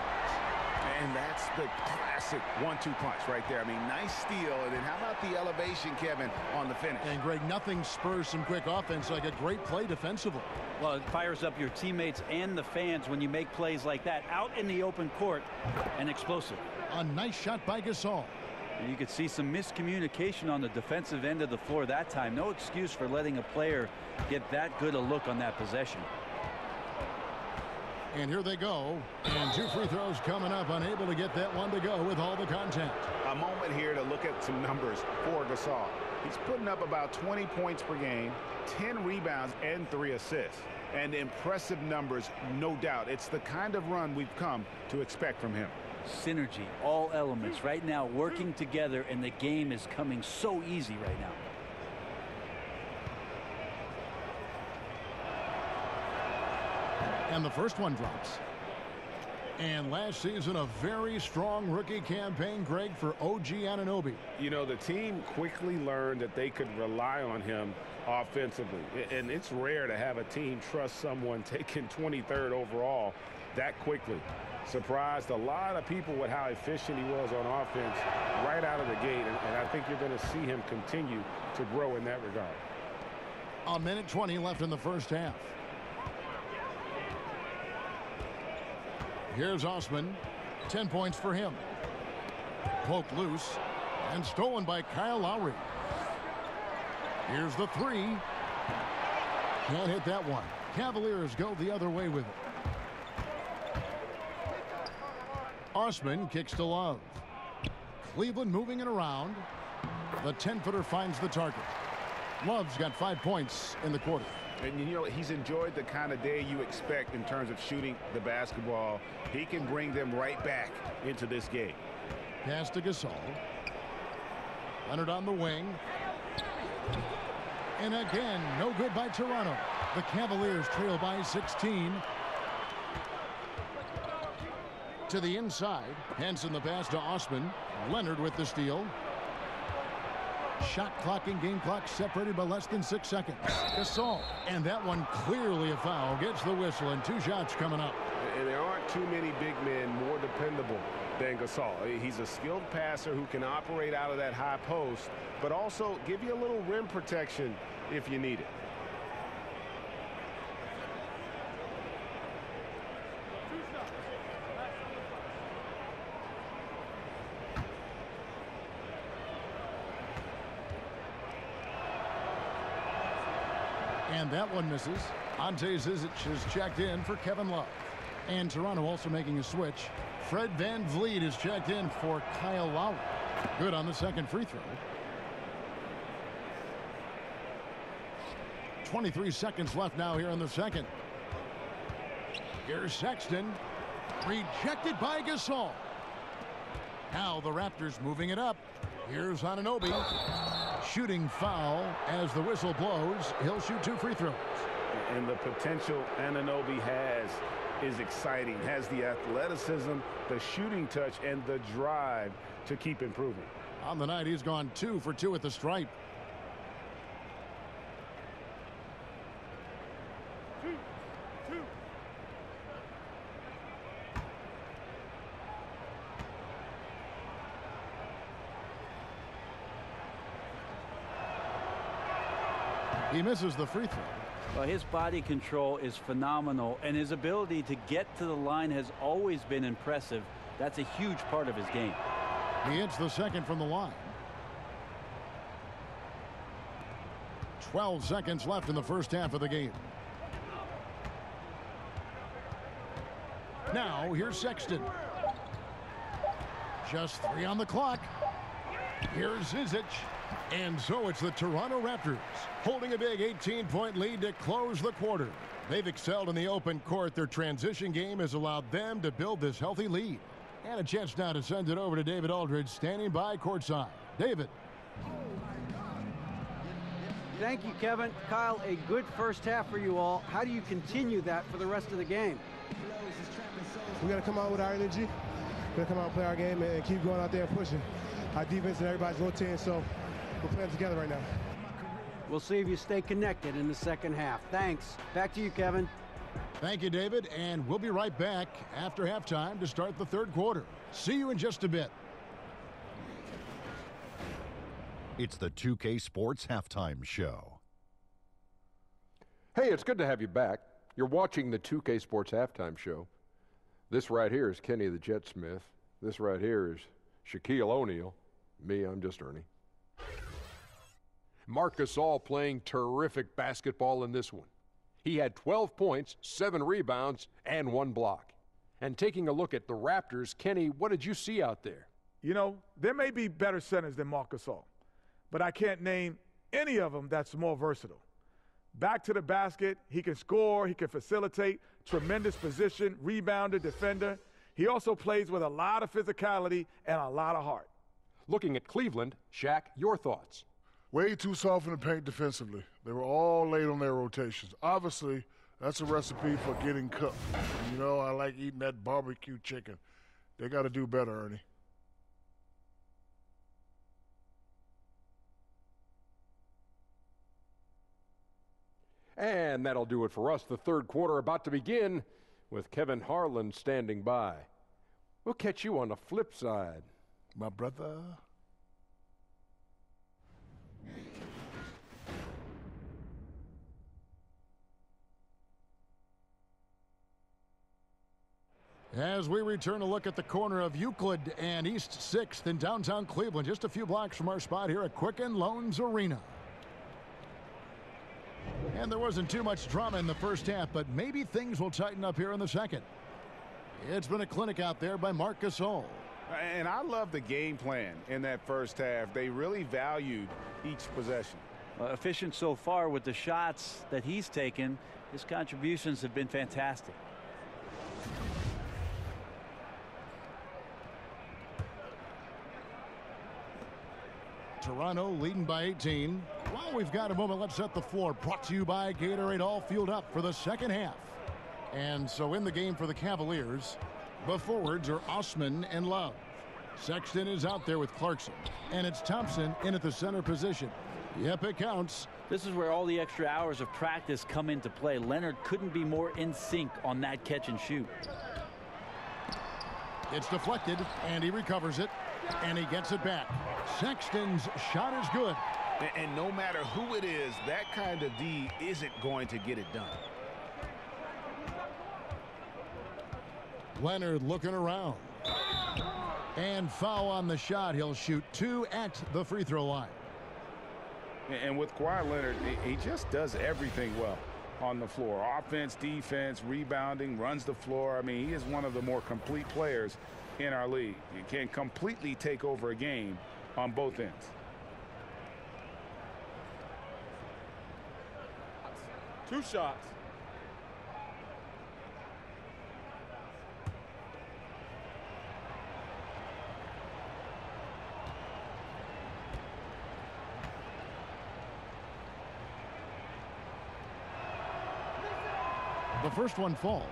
And that's the classic 1-2 punch right there. I mean, nice steal. And then how about the elevation, Kevin, on the finish? And Greg, nothing spurs some quick offense like a great play defensively. Well, it fires up your teammates and the fans when you make plays like that out in the open court and explosive. A nice shot by Gasol. And you could see some miscommunication on the defensive end of the floor that time. No excuse for letting a player get that good a look on that possession. And here they go. And 2 free throws coming up. Unable to get that one to go with all the contact. A moment here to look at some numbers for Gasol. He's putting up about 20 points per game, 10 rebounds, and 3 assists. And impressive numbers, no doubt. It's the kind of run we've come to expect from him. Synergy, all elements right now working together, and the game is coming so easy right now. And the first one drops. And last season, a very strong rookie campaign, Greg, for OG Anunoby. You know, the team quickly learned that they could rely on him offensively. And it's rare to have a team trust someone taking 23rd overall that quickly. Surprised a lot of people with how efficient he was on offense right out of the gate. And I think you're going to see him continue to grow in that regard. A minute 20 left in the first half. Here's Osman. 10 points for him. Poked loose and stolen by Kyle Lowry. Here's the 3. Can't hit that one. Cavaliers go the other way with it. Osman kicks to Love. Cleveland moving it around. The 10-footer finds the target. Love's got 5 points in the quarter. And, you know, he's enjoyed the kind of day you expect in terms of shooting the basketball. He can bring them right back into this game. Pass to Gasol. Leonard on the wing. And again, no good by Toronto. The Cavaliers trail by 16. To the inside. Henson the pass to Osman. Leonard with the steal. Shot clock and game clock separated by less than 6 seconds. Gasol, and that one clearly a foul. Gets the whistle, and 2 shots coming up. And there aren't too many big men more dependable than Gasol. He's a skilled passer who can operate out of that high post, but also give you a little rim protection if you need it. And that one misses. Ante Zizic has checked in for Kevin Love. And Toronto also making a switch. Fred VanVleet is checked in for Kyle Lowry. Good on the second free throw. 23 seconds left now here in the second. Here's Sexton. Rejected by Gasol. Now the Raptors moving it up. Here's Anunoby. Shooting foul as the whistle blows. He'll shoot 2 free throws. And the potential Anunoby has is exciting. Has the athleticism, the shooting touch, and the drive to keep improving. On the night, he's gone 2 for 2 at the stripe. He misses the free throw. Well, his body control is phenomenal, and his ability to get to the line has always been impressive. That's a huge part of his game. He hits the second from the line. 12 seconds left in the first half of the game. Now, here's Sexton. Just 3 on the clock. Here's Zizic. And so it's the Toronto Raptors holding a big 18-point lead to close the quarter. They've excelled in the open court. Their transition game has allowed them to build this healthy lead. And a chance now to send it over to David Aldridge, standing by courtside. David. Thank you, Kevin. Kyle, a good first half for you all. How do you continue that for the rest of the game? We got to come out with our energy. We got to come out and play our game and keep going out there and pushing. Our defense and everybody's rotating, so we're playing together right now. We'll see if you stay connected in the second half. Thanks. Back to you, Kevin. Thank you, David, and we'll be right back after halftime to start the third quarter. See you in just a bit. It's the 2K Sports Halftime Show. Hey, it's good to have you back. You're watching the 2K Sports Halftime Show. This right here is Kenny the Jet Smith. This right here is Shaquille O'Neal. Me, I'm just Ernie. Marc Gasol playing terrific basketball in this one. He had 12 points, 7 rebounds, and 1 block. And taking a look at the Raptors, Kenny, what did you see out there? You know, there may be better centers than Marc Gasol, but I can't name any of them that's more versatile. Back to the basket, he can score, he can facilitate, tremendous position, rebounder, defender. He also plays with a lot of physicality and a lot of heart. Looking at Cleveland, Shaq, your thoughts? Way too soft in the paint defensively. They were all late on their rotations. Obviously, that's a recipe for getting cooked. And you know, I like eating that barbecue chicken. They got to do better, Ernie. And that'll do it for us. The third quarter about to begin with Kevin Harlan standing by. We'll catch you on the flip side, my brother. As we return a look at the corner of Euclid and East 6th in downtown Cleveland, just a few blocks from our spot here at Quicken Loans Arena. And there wasn't too much drama in the first half, but maybe things will tighten up here in the second. It's been a clinic out there by Marc Gasol. And I love the game plan in that first half. They really valued each possession. Efficient so far with the shots that he's taken. His contributions have been fantastic. Toronto leading by 18. While we've got a moment, let's set the floor. Brought to you by Gatorade, all fueled up for the second half. And so in the game for the Cavaliers, the forwards are Osman and Love. Sexton is out there with Clarkson, and it's Thompson in at the center position. Yep, it counts. This is where all the extra hours of practice come into play. Leonard couldn't be more in sync on that catch and shoot. It's deflected, and he recovers it, and he gets it back. Sexton's shot is good. And no matter who it is, that kind of D isn't going to get it done. Leonard looking around. And foul on the shot. He'll shoot 2 at the free throw line. And with Kawhi Leonard, he just does everything well on the floor. Offense, defense, rebounding, runs the floor. I mean, he is one of the more complete players in our league. He can completely take over a game on both ends. Two shots. The first one falls.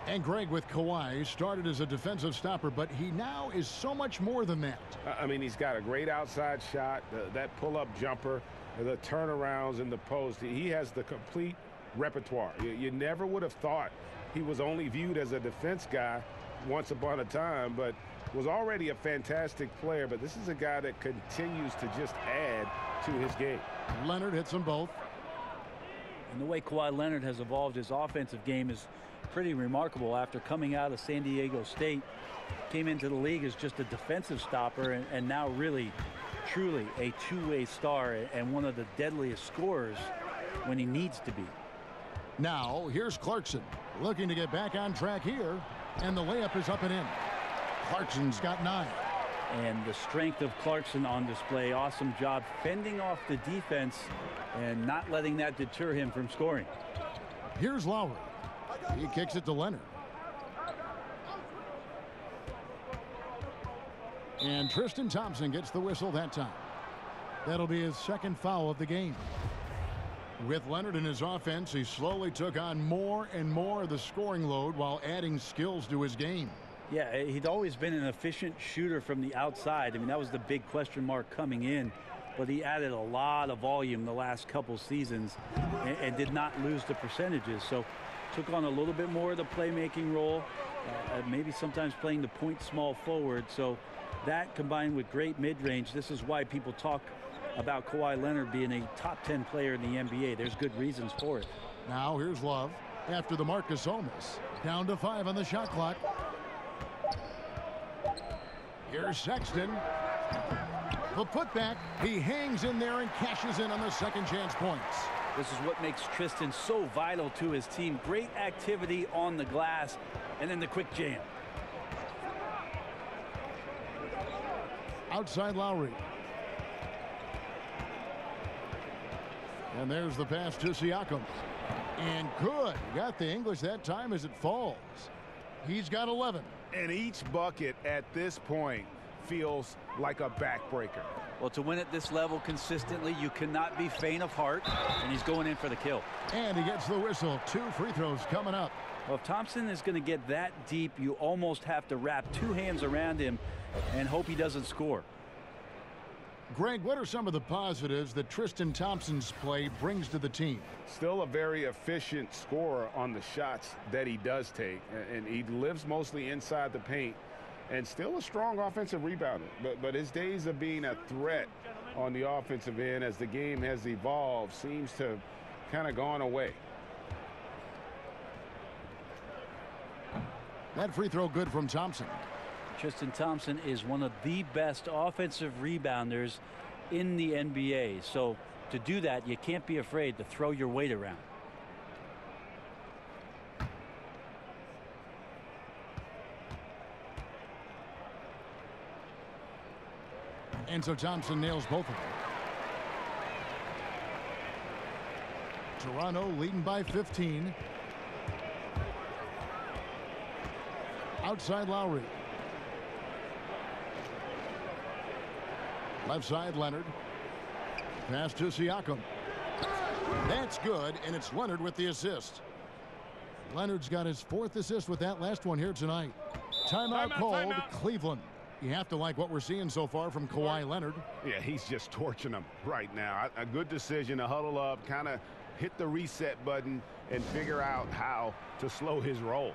And Greg, with Kawhi, started as a defensive stopper, but he now is so much more than that. I mean, he's got a great outside shot, that pull-up jumper, the turnarounds in the post. He has the complete repertoire. You never would have thought he was only viewed as a defense guy once upon a time, but was already a fantastic player. But this is a guy that continues to just add to his game. Leonard hits them both. And the way Kawhi Leonard has evolved his offensive game is pretty remarkable. After coming out of San Diego State, came into the league as just a defensive stopper, and now really, truly a two-way star and one of the deadliest scorers when he needs to be. Now, here's Clarkson looking to get back on track here, and the layup is up and in. Clarkson's got 9. And the strength of Clarkson on display. Awesome job fending off the defense and not letting that deter him from scoring. Here's Lowry. He kicks it to Leonard. And Tristan Thompson gets the whistle that time. That'll be his second foul of the game. With Leonard in his offense, he slowly took on more and more of the scoring load while adding skills to his game. Yeah, he'd always been an efficient shooter from the outside. I mean, that was the big question mark coming in. But he added a lot of volume the last couple seasons and did not lose the percentages. So took on a little bit more of the playmaking role, maybe sometimes playing the point small forward. So that combined with great mid-range, this is why people talk about Kawhi Leonard being a top 10 player in the NBA. There's good reasons for it. Now here's Love after the Marcus Olmos. Down to 5 on the shot clock. Here's Sexton. The putback. He hangs in there and cashes in on the second chance points. This is what makes Tristan so vital to his team. Great activity on the glass, and then the quick jam. Outside Lowry. And there's the pass to Siakam. And good. Got the English that time as it falls. He's got 11. And each bucket at this point feels like a backbreaker. Well, to win at this level consistently, you cannot be faint of heart, and he's going in for the kill. And he gets the whistle. 2 free throws coming up. Well, if Thompson is going to get that deep, you almost have to wrap 2 hands around him and hope he doesn't score. Greg, what are some of the positives that Tristan Thompson's play brings to the team? Still a very efficient scorer on the shots that he does take, and he lives mostly inside the paint, and still a strong offensive rebounder. But his days of being a threat on the offensive end as the game has evolved seems to kind of gone away. That free throw good from Thompson. Tristan Thompson is one of the best offensive rebounders in the NBA. So to do that, you can't be afraid to throw your weight around. And so Thompson nails both of them. Toronto leading by 15. Outside Lowry. Left side Leonard. Pass to Siakam. That's good, and it's Leonard with the assist. Leonard's got his 4th assist with that last one here tonight. Timeout called. Cleveland You have to like what we're seeing so far from Kawhi Leonard. Yeah, he's just torching them right now. A good decision to huddle up, kind of hit the reset button, and figure out how to slow his roll.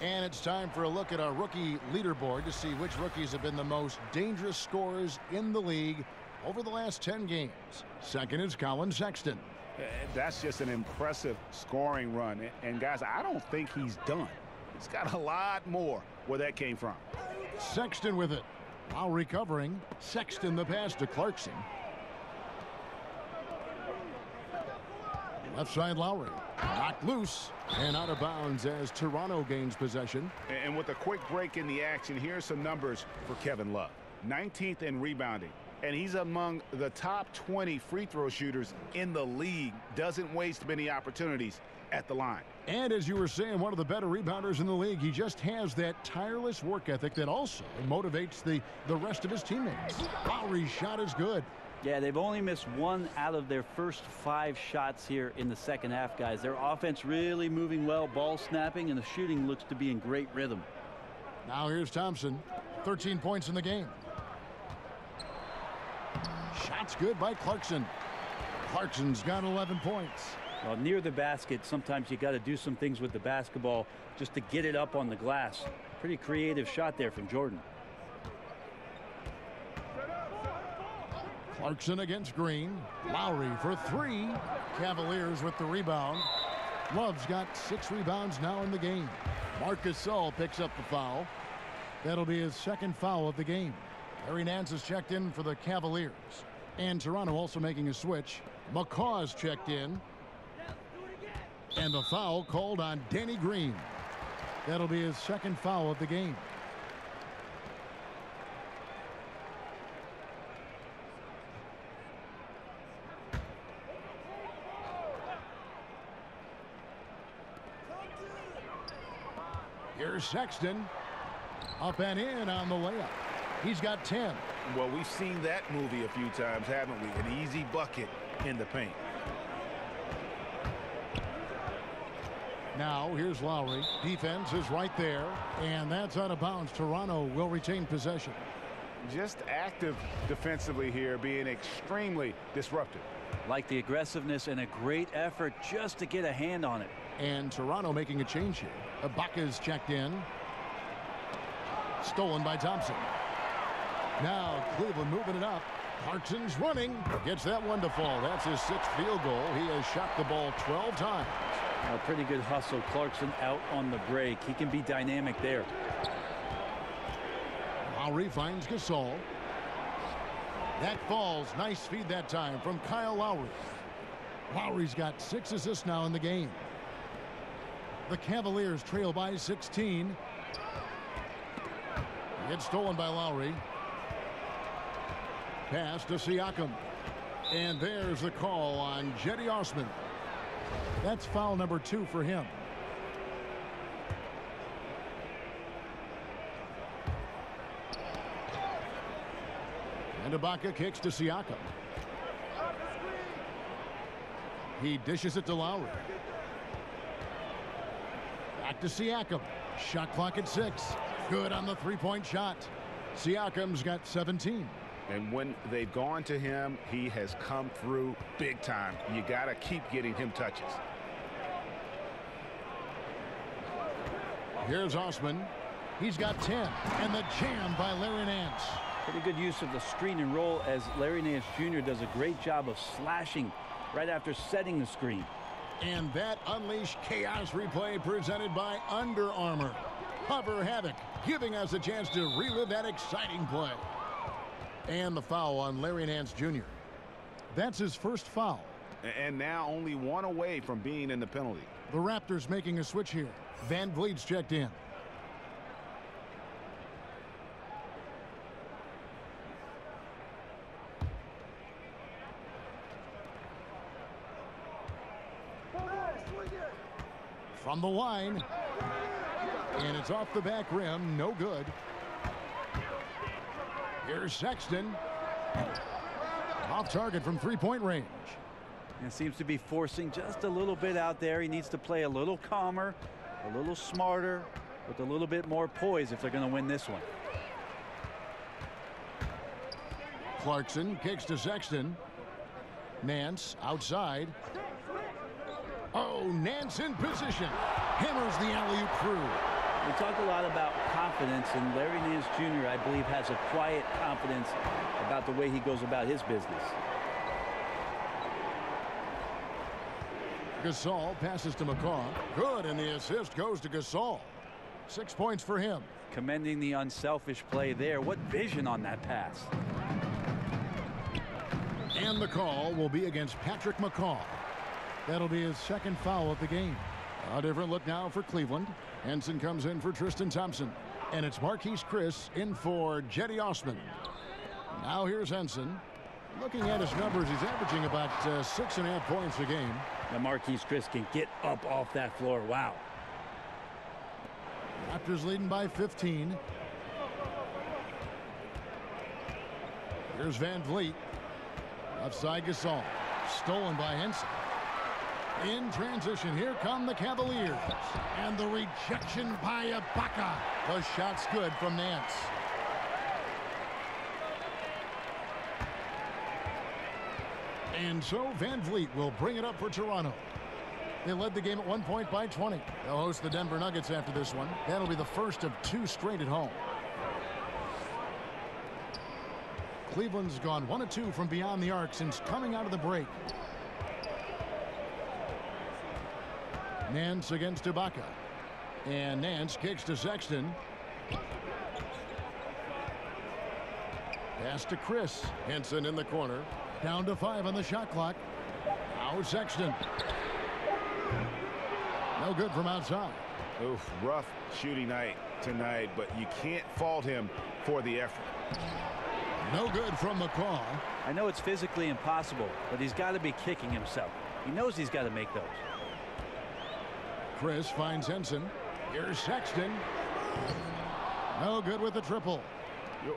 And it's time for a look at our rookie leaderboard to see which rookies have been the most dangerous scorers in the league over the last 10 games. Second is Colin Sexton. That's just an impressive scoring run. And guys, I don't think he's done. He's got a lot more where that came from. Sexton with it. Lowry covering. Sexton the pass to Clarkson. Left side Lowry. Knocked loose and out of bounds as Toronto gains possession. And with a quick break in the action, here's some numbers for Kevin Love. 19th in rebounding. And he's among the top 20 free throw shooters in the league. Doesn't waste many opportunities at the line. And as you were saying, one of the better rebounders in the league. He just has that tireless work ethic that also motivates the rest of his teammates. Lowry's shot is good. Yeah, they've only missed 1 out of their first 5 shots here in the second half, guys. Their offense really moving well, ball snapping, and the shooting looks to be in great rhythm. Now here's Thompson. 13 points in the game. Shots good by Clarkson. Clarkson's got 11 points. Well, near the basket, sometimes you got to do some things with the basketball just to get it up on the glass. Pretty creative shot there from Jordan. Clarkson against Green. Lowry for 3. Cavaliers with the rebound. Love's got 6 rebounds now in the game. Marcus Gasol picks up the foul. That'll be his second foul of the game. Larry Nance is checked in for the Cavaliers. And Toronto also making a switch. McCaw's checked in. And the foul called on Danny Green. That'll be his second foul of the game. Here's Sexton. Up and in on the layup. He's got 10. Well, we've seen that movie a few times, haven't we? An easy bucket in the paint. Now here's Lowry. Defense is right there. And that's out of bounds. Toronto will retain possession. Just active defensively here, being extremely disruptive. Like the aggressiveness and a great effort just to get a hand on it. And Toronto making a change here. Ibaka's checked in. Stolen by Thompson. Now Cleveland moving it up. Clarkson's running. Gets that one to fall. That's his 6th field goal. He has shot the ball 12 times. A pretty good hustle. Clarkson out on the break. He can be dynamic there. Lowry finds Gasol. That falls. Nice feed that time from Kyle Lowry. Lowry's got 6 assists now in the game. The Cavaliers trail by 16. It's stolen by Lowry. Pass to Siakam. And there's the call on Cedi Osman. That's foul number 2 for him. And Ibaka kicks to Siakam. He dishes it to Lowry. Back to Siakam. Shot clock at 6. Good on the 3-point shot. Siakam's got 17. And when they've gone to him, he has come through big time. You got to keep getting him touches. Here's Osman. He's got 10. And the jam by Larry Nance. Pretty good use of the screen and roll as Larry Nance Jr. does a great job of slashing right after setting the screen. And that unleashed chaos replay presented by Under Armour. Hover Havoc, giving us a chance to relive that exciting play. And the foul on Larry Nance Jr. That's his first foul. And now only 1 away from being in the penalty. The Raptors making a switch here. Van Vliet's checked in. From the line. And it's off the back rim. No good. Here's Sexton. Off target from three-point range. And seems to be forcing just a little bit out there. He needs to play a little calmer, a little smarter, with a little bit more poise if they're going to win this one. Clarkson kicks to Sexton. Nance outside. Oh, Nance in position. Hammers the alley-oop through. We talk a lot about confidence, and Larry Nance Jr., I believe, has a quiet confidence about the way he goes about his business. Gasol passes to McCaw. Good, and the assist goes to Gasol. 6 points for him. Commending the unselfish play there. What vision on that pass. And the call will be against Patrick McCaw. That'll be his second foul of the game. A different look now for Cleveland. Henson comes in for Tristan Thompson. And it's Marquise Chris in for Jetty Osman. Now here's Henson. Looking at his numbers, he's averaging about 6.5 points a game. Now Marquise Chris can get up off that floor. Wow. Raptors leading by 15. Here's Van Vliet. Offside Gasol. Stolen by Henson. In transition, here come the Cavaliers. And the rejection by Ibaka. The shot's good from Nance. And so Van Vliet will bring it up for Toronto. They led the game at 1 point by 20. They'll host the Denver Nuggets after this one. That'll be the first of 2 straight at home. Cleveland's gone 1 of 2 from beyond the arc since coming out of the break. Nance against Ibaka. And Nance kicks to Sexton. Pass to Chris. Henson in the corner. Down to 5 on the shot clock. Now Sexton. No good from outside. Oof, rough shooting night tonight, but you can't fault him for the effort. No good from McCaw. I know it's physically impossible, but he's got to be kicking himself. He knows he's got to make those. Chris finds Henson. Here's Sexton. No good with the triple.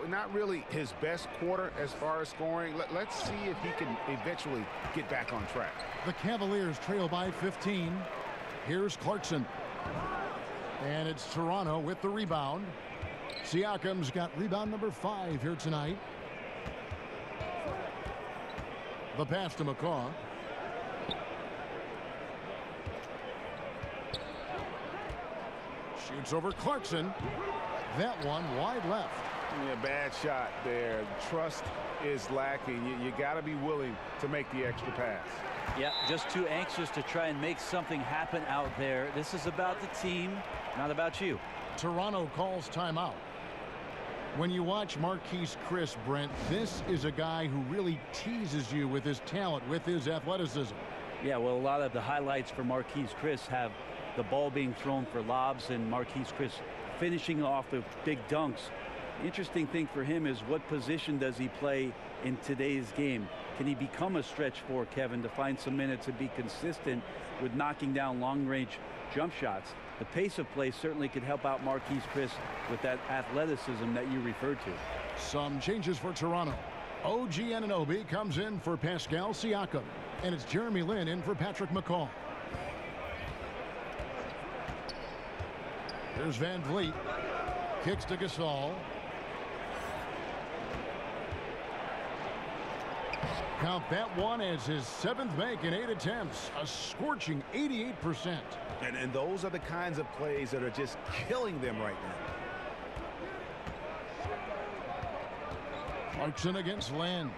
Not really his best quarter as far as scoring. Let's see if he can eventually get back on track. The Cavaliers trail by 15. Here's Clarkson. And it's Toronto with the rebound. Siakam's got rebound number 5 here tonight. The pass to McCaw. Shoots over Clarkson. That one wide left. Yeah, bad shot there. Trust is lacking. You got to be willing to make the extra pass. Yeah, just too anxious to try and make something happen out there. This is about the team, not about you. Toronto calls timeout. When you watch Marquise Chris, Brent, this is a guy who really teases you with his talent, with his athleticism. Yeah, well, a lot of the highlights for Marquise Chris have the ball being thrown for lobs and Marquise Chris finishing off with big dunks. Interesting thing for him is what position does he play in today's game? Can he become a stretch four, Kevin, to find some minutes and be consistent with knocking down long-range jump shots? The pace of play certainly could help out Marquise Chris with that athleticism that you referred to. Some changes for Toronto. OG Anunoby comes in for Pascal Siakam. And it's Jeremy Lin in for Patrick McCaw. Here's Van Vliet. Kicks to Gasol. Count that one as his 7th make in 8 attempts. A scorching 88%. And those are the kinds of plays that are just killing them right now. Clarkson against Land.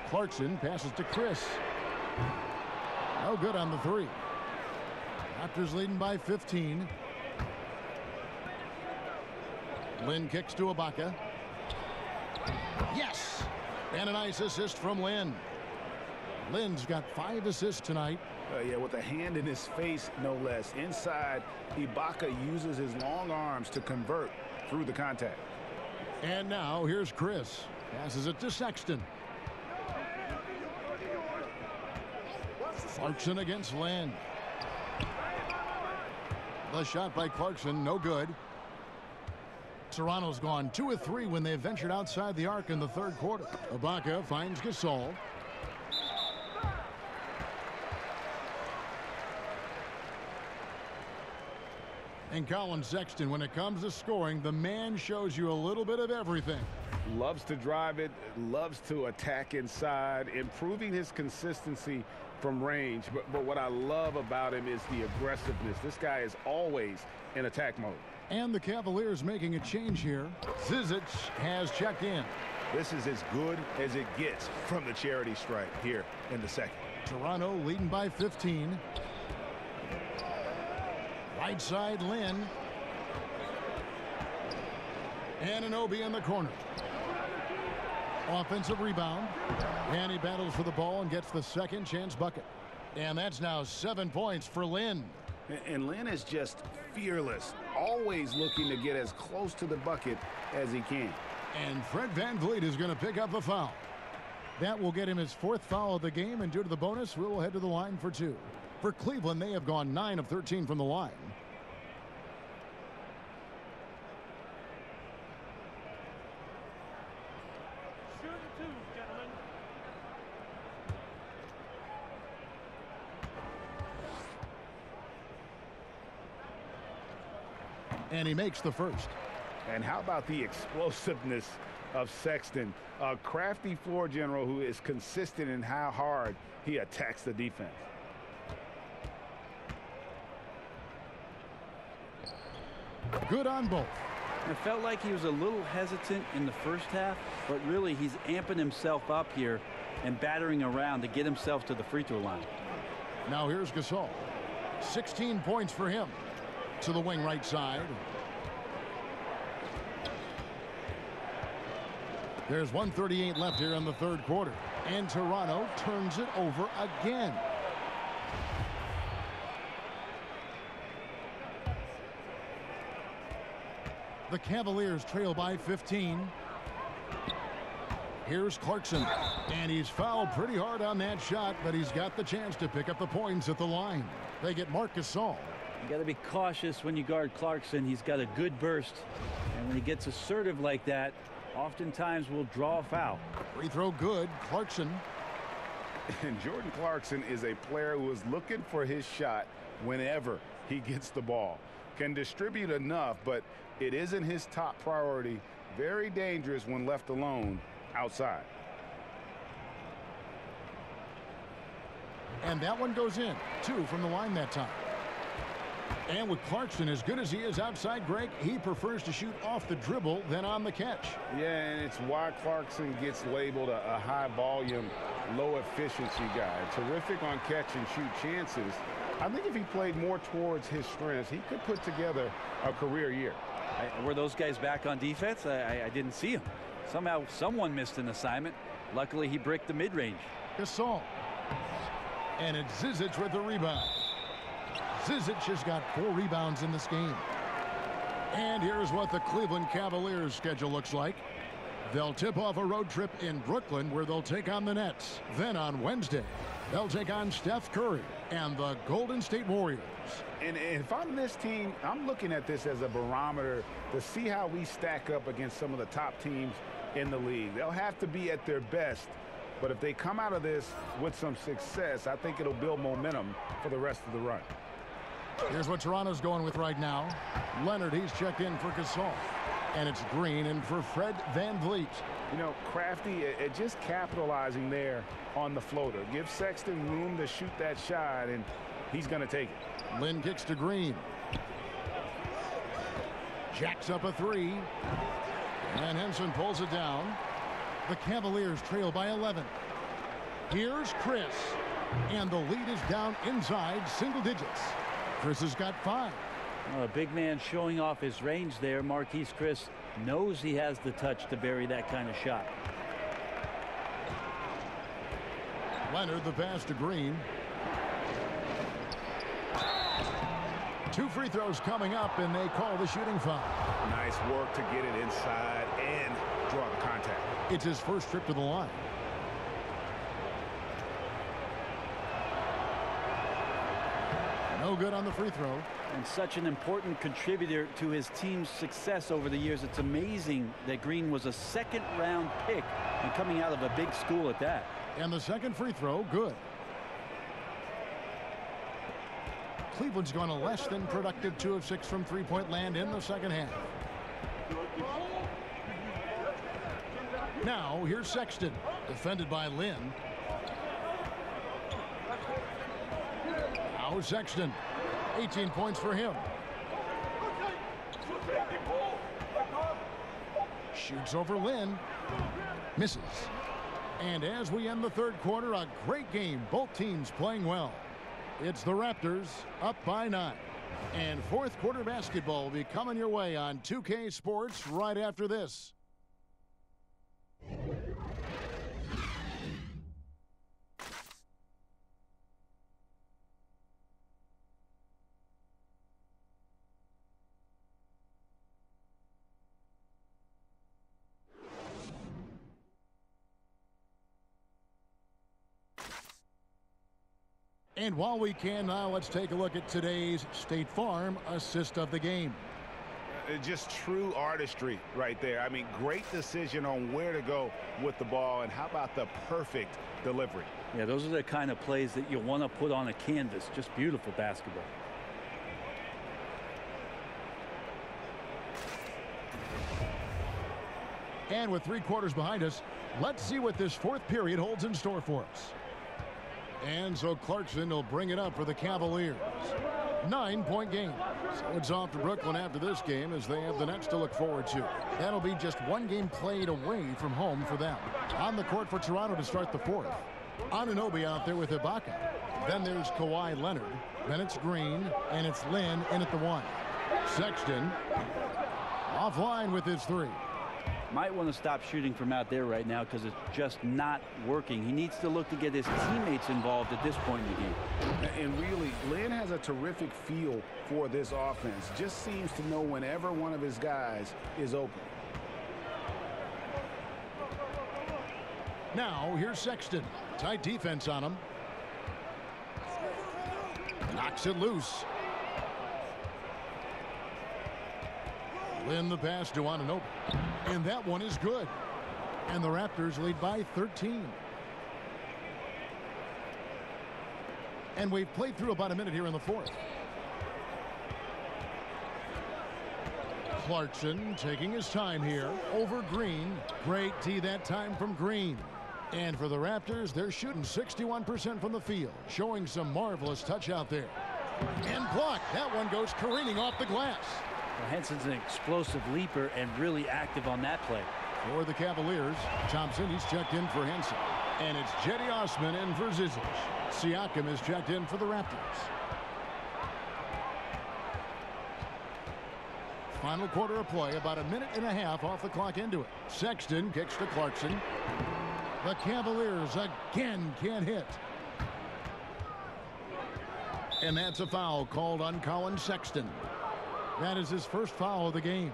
Clarkson passes to Chris. No good on the 3. Raptors leading by 15. Lin kicks to Ibaka. Yes! And a nice assist from Lin. Lin's got 5 assists tonight. Yeah, with a hand in his face, no less. Inside, Ibaka uses his long arms to convert through the contact. And now here's Chris. Passes it to Sexton. Clarkson against Lin. The shot by Clarkson, no good. Toronto's gone 2 of 3 when they ventured outside the arc in the third quarter. Ibaka finds Gasol. And Colin Sexton, when it comes to scoring, the man shows you a little bit of everything. Loves to drive it, loves to attack inside, improving his consistency from range. But what I love about him is the aggressiveness. This guy is always in attack mode. And the Cavaliers making a change here. Zizic has checked in. This is as good as it gets from the charity stripe here in the second. Toronto leading by 15. Right side, Lynn. Anunoby in the corner. Offensive rebound. And he battles for the ball and gets the second chance bucket. And that's now 7 points for Lynn. And Lynn is just fearless, always looking to get as close to the bucket as he can. And Fred VanVleet is going to pick up the foul. That will get him his 4th foul of the game, and due to the bonus, we'll head to the line for 2. For Cleveland, they have gone 9 of 13 from the line. And he makes the first. And how about the explosiveness of Sexton, a crafty floor general who is consistent in how hard he attacks the defense. Good on both. It felt like he was a little hesitant in the first half, but really he's amping himself up here and battering around to get himself to the free throw line. Now here's Gasol. 16 points for him. To the wing right side. There's 1:38 left here in the third quarter. And Toronto turns it over again. The Cavaliers trail by 15. Here's Clarkson. And he's fouled pretty hard on that shot, but he's got the chance to pick up the points at the line. They get Marc Gasol. You got to be cautious when you guard Clarkson. He's got a good burst, and when he gets assertive like that, oftentimes will draw a foul. Free throw good. Clarkson. And Jordan Clarkson is a player who is looking for his shot whenever he gets the ball. Can distribute enough, but it isn't his top priority. Very dangerous when left alone outside. And that one goes in. 2 from the line that time. And with Clarkson, as good as he is outside, Greg, he prefers to shoot off the dribble than on the catch. Yeah, and it's why Clarkson gets labeled a high-volume, low-efficiency guy. Terrific on catch-and-shoot chances. I think if he played more towards his strengths, he could put together a career year. Were those guys back on defense? I didn't see him. Somehow someone missed an assignment. Luckily, he bricked the mid-range. Gasol. And it's Zizic with the rebound. Zizic has got 4 rebounds in this game. And here's what the Cleveland Cavaliers schedule looks like. They'll tip off a road trip in Brooklyn where they'll take on the Nets. Then on Wednesday, they'll take on Steph Curry and the Golden State Warriors. And if I'm this team, I'm looking at this as a barometer to see how we stack up against some of the top teams in the league. They'll have to be at their best. But if they come out of this with some success, I think it'll build momentum for the rest of the run. Here's what Toronto's going with right now. Leonard, he's checked in for Gasol. And it's Green in for Fred VanVleet. You know, crafty at just capitalizing there on the floater. Give Sexton room to shoot that shot, and he's going to take it. Lynn kicks to Green. Jacks up a 3. And Henson pulls it down. The Cavaliers trail by 11. Here's Chris. And the lead is down inside single digits. Chris has got 5. A big man showing off his range there. Marquise Chris knows he has the touch to bury that kind of shot. Leonard, the pass to Green. 2 free throws coming up, and they call the shooting foul. Nice work to get it inside and draw the contact. It's his first trip to the line. No good on the free throw. And such an important contributor to his team's success over the years. It's amazing that Green was a second-round pick and coming out of a big school at that. And the second free throw, good. Cleveland's gone a less than productive 2 of 6 from three-point land in the second half. Now, here's Sexton, defended by Lynn. Now Sexton, 18 points for him. Shoots over Lynn, misses. And as we end the third quarter, a great game. Both teams playing well. It's the Raptors up by 9. And fourth quarter basketball will be coming your way on 2K Sports right after this. And while we can now, let's take a look at today's State Farm assist of the game. Just true artistry right there. I mean, great decision on where to go with the ball, and how about the perfect delivery? Yeah, those are the kind of plays that you want to put on a canvas. Just beautiful basketball. And with 3 quarters behind us, let's see what this fourth period holds in store for us. And so Clarkson will bring it up for the Cavaliers. 9-point game. So it's off to Brooklyn after this game as they have the Nets to look forward to. That'll be just 1 game played away from home for them. On the court for Toronto to start the fourth. Anunoby out there with Ibaka. Then there's Kawhi Leonard. Then it's Green, and it's Lynn in at the 1. Sexton offline with his 3. Might want to stop shooting from out there right now because it's just not working. He needs to look to get his teammates involved at this point in the game. And really, Lynn has a terrific feel for this offense. Just seems to know whenever one of his guys is open. Now, here's Sexton. Tight defense on him. Knocks it loose. Lynn the pass to Anunoby. And that one is good. And the Raptors lead by 13. And we've played through about a minute here in the fourth. Clarkson taking his time here over Green. Great D that time from Green. And for the Raptors, they're shooting 61% from the field, showing some marvelous touch out there. And blocked. That one goes careening off the glass. Well, Henson's an explosive leaper and really active on that play. For the Cavaliers, Thompson, he's checked in for Henson. And it's Jetty Osman in for Zizic. Siakam is checked in for the Raptors. Final quarter of play, about a minute and a half off the clock into it. Sexton kicks to Clarkson. The Cavaliers again can't hit. And that's a foul called on Colin Sexton. That is his first foul of the game.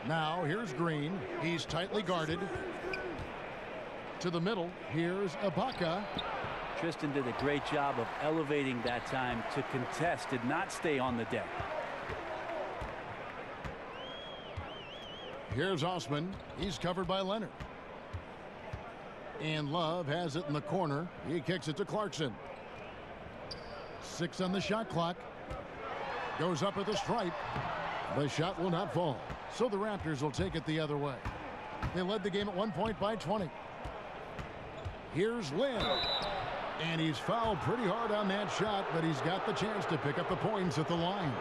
Now here's Green. He's tightly guarded. To the middle. Here's Ibaka. Tristan did a great job of elevating that time to contest, did not stay on the deck. Here's Osman. He's covered by Leonard. And Love has it in the corner. He kicks it to Clarkson. 6 on the shot clock. Goes up at the stripe. The shot will not fall. So the Raptors will take it the other way. They led the game at 1 point by 20. Here's Lynn. And he's fouled pretty hard on that shot, but he's got the chance to pick up the points at the line.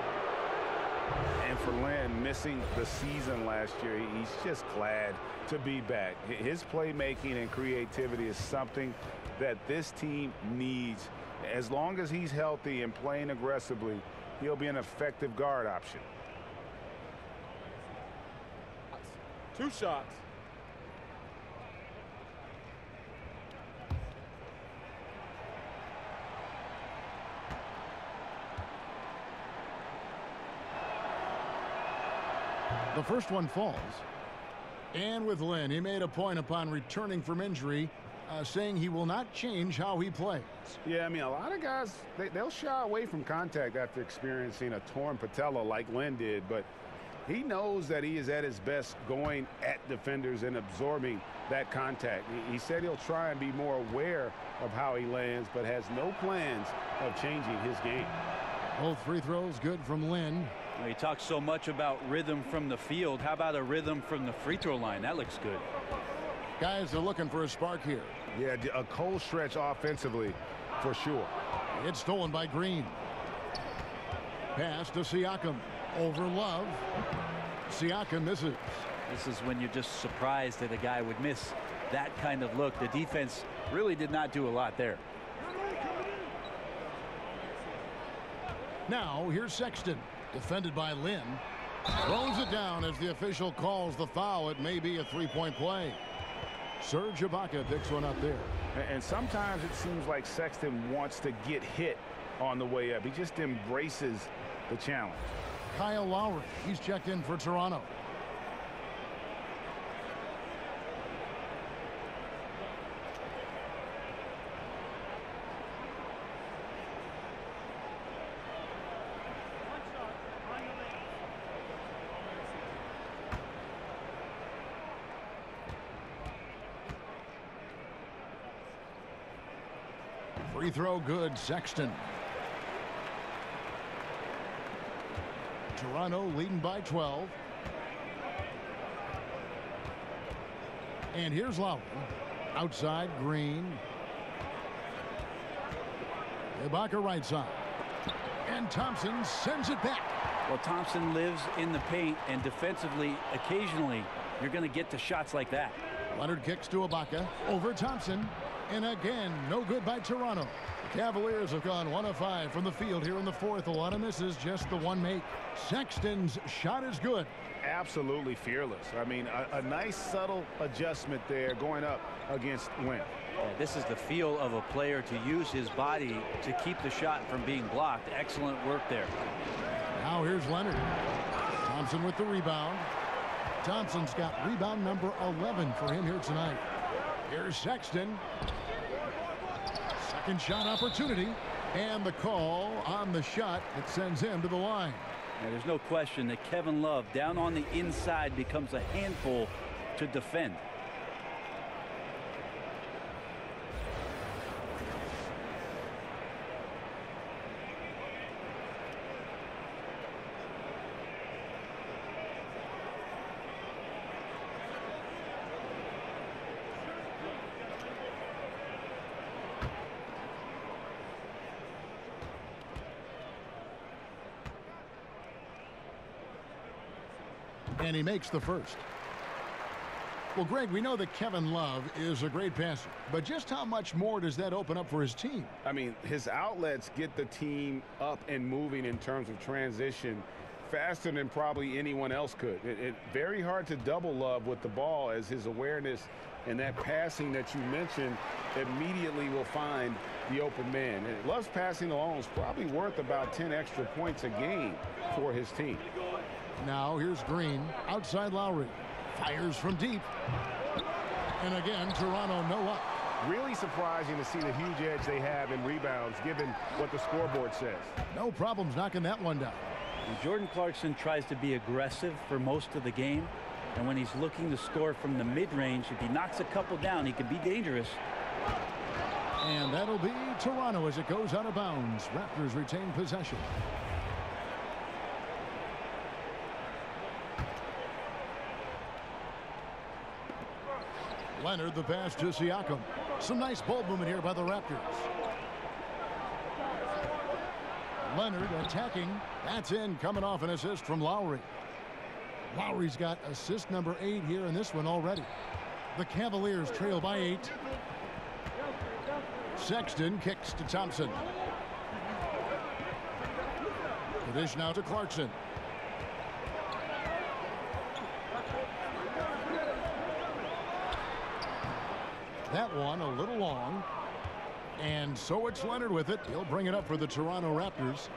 And for Lynn, missing the season last year, he's just glad to be back. His playmaking and creativity is something that this team needs. As long as he's healthy and playing aggressively, he'll be an effective guard option. 2 shots. The first one falls. And with Lynn, he made a point upon returning from injury, saying he will not change how he plays. Yeah, I mean, a lot of guys, they'll shy away from contact after experiencing a torn patella like Lynn did, but he knows that he is at his best going at defenders and absorbing that contact. He said he'll try and be more aware of how he lands, but has no plans of changing his game. Both free throws good from Lynn. Well, he talks so much about rhythm from the field. How about a rhythm from the free throw line? That looks good. Guys are looking for a spark here. Yeah, a cold stretch offensively for sure. It's stolen by Green. Pass to Siakam. Over Love. Siakam misses. This is when you're just surprised that a guy would miss that kind of look. The defense really did not do a lot there. Now here's Sexton. Defended by Lynn. Throws it down as the official calls the foul. It may be a three-point play. Serge Ibaka picks one up there. And sometimes it seems like Sexton wants to get hit on the way up. He just embraces the challenge. Kyle Lowry, he's checked in for Toronto. Free throw good, Sexton. Toronto leading by 12. And here's Lowry. Outside, Green. Ibaka right side. And Thompson sends it back. Well, Thompson lives in the paint, and defensively, occasionally, you're going to get to shots like that. Leonard kicks to Ibaka. Over Thompson. And again, no good by Toronto. The Cavaliers have gone 1 of 5 from the field here in the fourth. A lot of misses, just the one make. Sexton's shot is good. Absolutely fearless. I mean, a nice subtle adjustment there going up against Wynn. Yeah, this is the feel of a player to use his body to keep the shot from being blocked. Excellent work there. Now here's Leonard. Thompson with the rebound. Thompson's got rebound number 11 for him here tonight. Here's Sexton. Second shot opportunity. And the call on the shot that sends him to the line. Now, there's no question that Kevin Love down on the inside becomes a handful to defend. And he makes the first. Well, Greg, we know that Kevin Love is a great passer, but just how much more does that open up for his team? I mean, his outlets get the team up and moving in terms of transition faster than probably anyone else could. It's very hard to double Love with the ball, as his awareness and that passing that you mentioned immediately will find the open man. And Love's passing alone is probably worth about 10 extra points a game for his team. Now here's Green. Outside Lowry. Fires from deep. And again, Toronto no up. Really surprising to see the huge edge they have in rebounds, given what the scoreboard says. No problems knocking that one down. And Jordan Clarkson tries to be aggressive for most of the game. And when he's looking to score from the mid-range, if he knocks a couple down, he can be dangerous. And that'll be Toronto as it goes out of bounds. Raptors retain possession. Leonard, the pass to Siakam. Some nice ball movement here by the Raptors. Leonard attacking. That's in, coming off an assist from Lowry. Lowry's got assist number 8 here in this one already. The Cavaliers trail by 8. Sexton kicks to Thompson. The dish now to Clarkson. That one a little long. And so it's Leonard with it. He'll bring it up for the Toronto Raptors.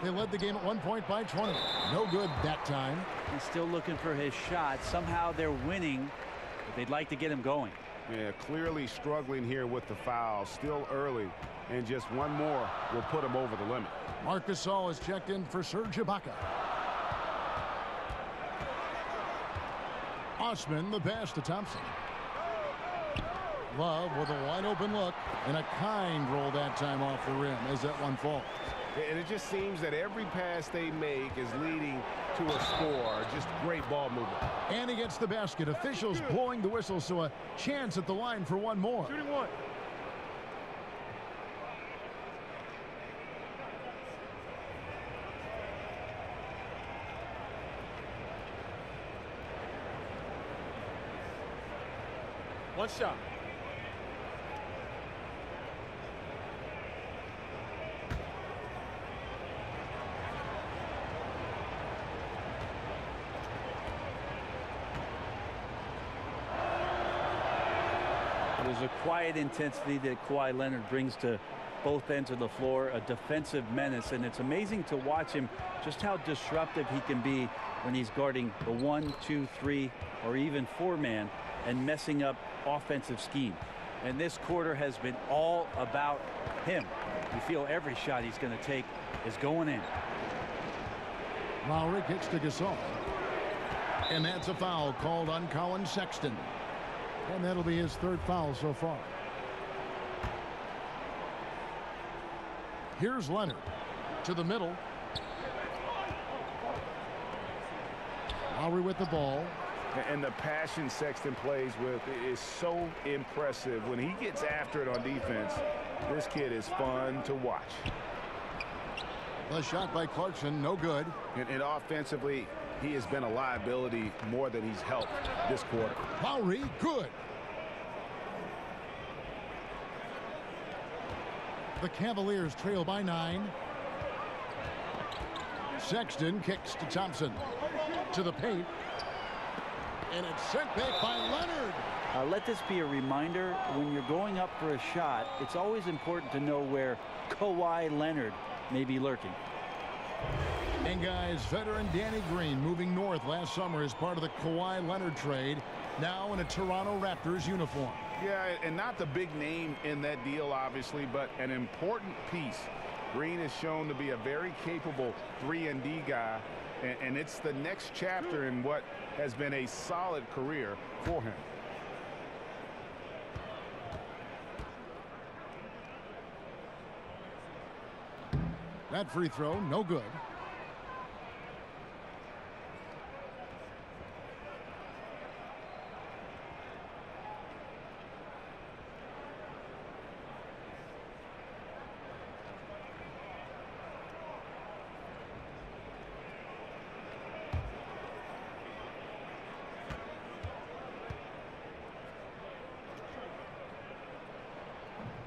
They led the game at 1 point by 20. No good that time. He's still looking for his shot. Somehow they're winning, but they'd like to get him going. Yeah, clearly struggling here with the foul. Still early, and just one more will put him over the limit. Marc Gasol is checked in for Serge Ibaka. Osman the pass to Thompson. Love with a wide open look, and a kind roll that time off the rim as that one falls. And it just seems that every pass they make is leading to a score. Just great ball movement. And he gets the basket. Officials blowing the whistle, so a chance at the line for one more. Shooting one. One shot. There's a quiet intensity that Kawhi Leonard brings to both ends of the floor, a defensive menace, and it's amazing to watch him just how disruptive he can be when he's guarding the 1, 2, 3, or even 4-man and messing up offensive scheme. And this quarter has been all about him. You feel every shot he's going to take is going in. Lowry kicks to Gasol. And that's a foul called on Colin Sexton. And that'll be his third foul so far. Here's Leonard to the middle. Lowry with the ball. And the passion Sexton plays with is so impressive. When he gets after it on defense, this kid is fun to watch. The shot by Clarkson, no good. And offensively, he has been a liability more than he's helped this quarter. Lowry, good. The Cavaliers trail by 9. Sexton kicks to Thompson. To the paint. And it's sent back by Leonard. Let this be a reminder, when you're going up for a shot, it's always important to know where Kawhi Leonard may be lurking. And guys, veteran Danny Green moving north last summer as part of the Kawhi Leonard trade, now in a Toronto Raptors uniform. Yeah, and not the big name in that deal, obviously, but an important piece. Green is shown to be a very capable 3-and-D guy, and it's the next chapter in what has been a solid career for him. That free throw, no good.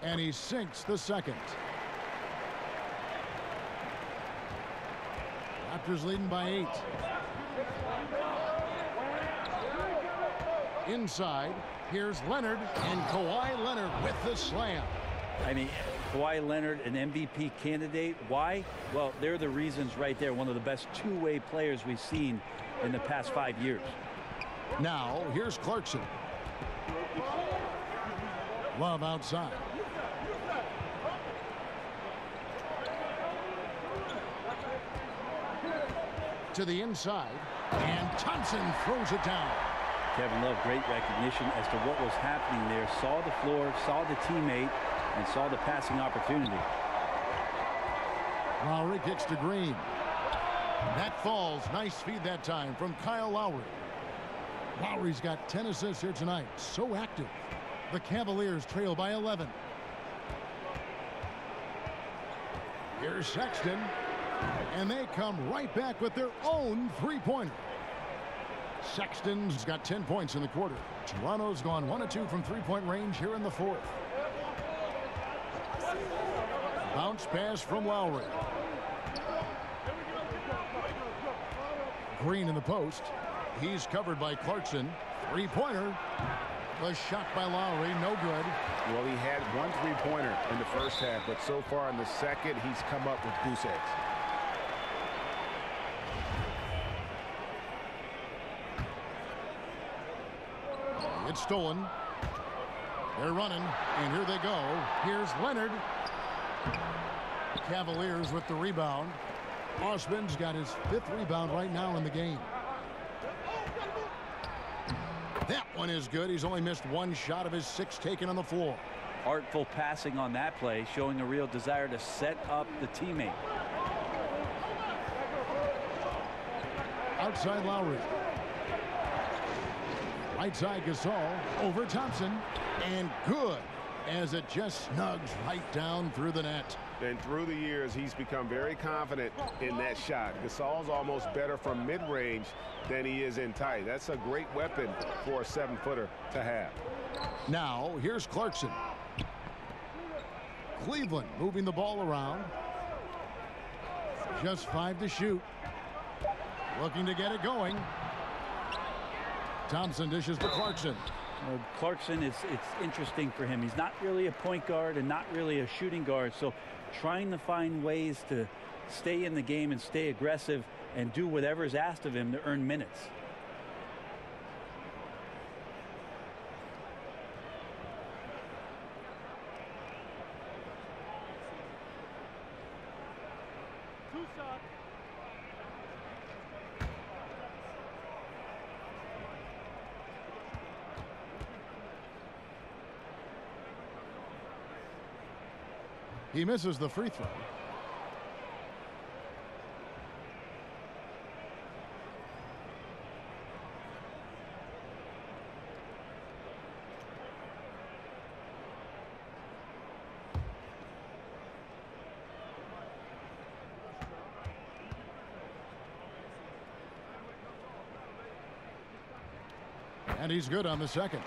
And he sinks the second. Raptors leading by 8. Inside, here's Leonard, and Kawhi Leonard with the slam. I mean, Kawhi Leonard, an MVP candidate. Why? Well, they're the reasons right there. One of the best two-way players we've seen in the past 5 years. Now, here's Clarkson. Love outside. To the inside, and Thompson throws it down. Kevin Love, great recognition as to what was happening there. Saw the floor, saw the teammate, and saw the passing opportunity. Lowry kicks to Green. That falls. Nice feed that time from Kyle Lowry. Lowry's got 10 assists here tonight. So active. The Cavaliers trail by 11. Here's Sexton. And they come right back with their own three-pointer. Sexton's got 10 points in the quarter. Toronto's gone 1 of 2 from three-point range here in the fourth. Bounce pass from Lowry. Green in the post. He's covered by Clarkson. Three-pointer. The shot by Lowry, no good. Well, he had one three-pointer in the first half, but so far in the second, he's come up with goose eggs. It's stolen. They're running, and here they go. Here's Leonard. Cavaliers with the rebound. Osman's got his 5th rebound right now in the game. That one is good. He's only missed 1 shot of his 6 taken on the floor. Artful passing on that play, showing a real desire to set up the teammate. Outside Lowry. Right side Gasol over Thompson, and good as it just snugs right down through the net. And through the years, he's become very confident in that shot. Gasol's almost better from mid-range than he is in tight. That's a great weapon for a 7-footer to have. Now, here's Clarkson. Cleveland moving the ball around. Just 5 to shoot. Looking to get it going. Thompson dishes to Clarkson. Well, Clarkson, it's interesting for him. He's not really a point guard and not really a shooting guard. So trying to find ways to stay in the game and stay aggressive and do whatever is asked of him to earn minutes. He misses the free throw. And he's good on the second.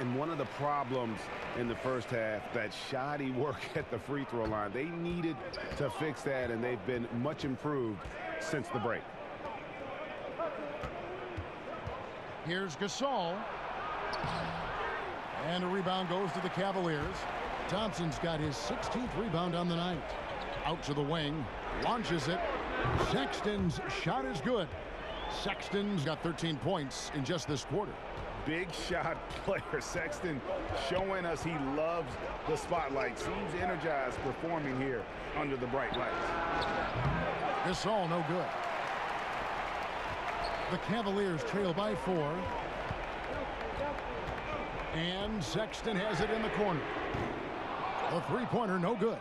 And one of the problems in the first half, that shoddy work at the free throw line. They needed to fix that, and they've been much improved since the break. Here's Gasol. And a rebound goes to the Cavaliers. Thompson's got his 16th rebound on the night. Out to the wing. Launches it. Sexton's shot is good. Sexton's got 13 points in just this quarter. Big shot player. Sexton showing us he loves the spotlight. Seems energized performing here under the bright lights. Gasol no good. The Cavaliers trail by 4. And Sexton has it in the corner. A three-pointer no good.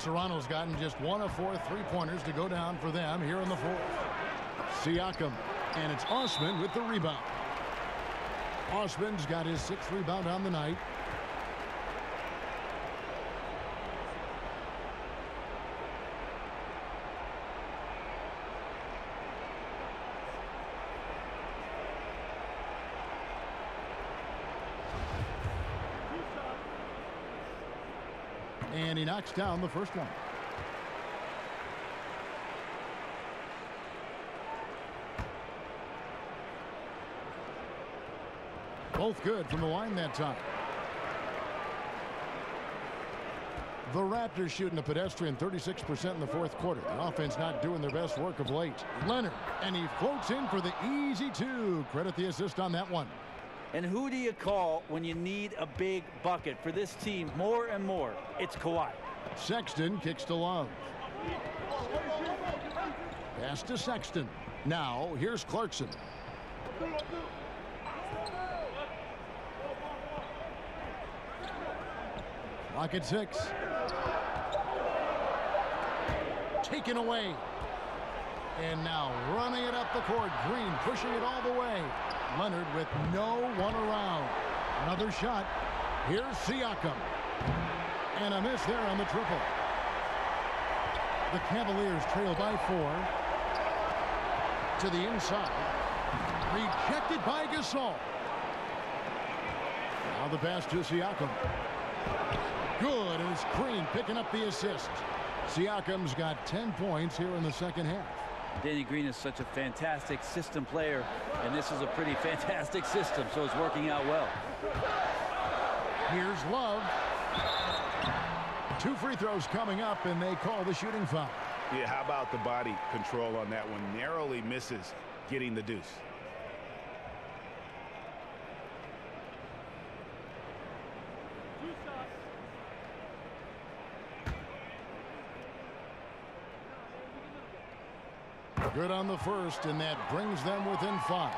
Toronto's gotten just 1 of 4 three-pointers to go down for them here in the 4th. Siakam, and it's Osman with the rebound. Osman's got his 6th rebound on the night. And he knocks down the first one. Both good from the line that time. The Raptors shooting a pedestrian 36% in the 4th quarter. The offense not doing their best work of late. Leonard, and he floats in for the easy 2. Credit the assist on that one. And who do you call when you need a big bucket for this team more and more? It's Kawhi. Sexton kicks to Love. Pass to Sexton. Now here's Clarkson. Clock at 6. Taken away. And now running it up the court. Green pushing it all the way. Leonard with no one around. Another shot. Here's Siakam. And a miss there on the triple. The Cavaliers trail by 4. To the inside. Rejected by Gasol. Now the pass to Siakam. Good, and it's Green picking up the assist. Siakam's got 10 points here in the second half. Danny Green is such a fantastic system player, and this is a pretty fantastic system, so it's working out well. Here's Love. 2 free throws coming up, and they call the shooting foul. Yeah, how about the body control on that one? Narrowly misses getting the deuce. Good on the first, and that brings them within 5.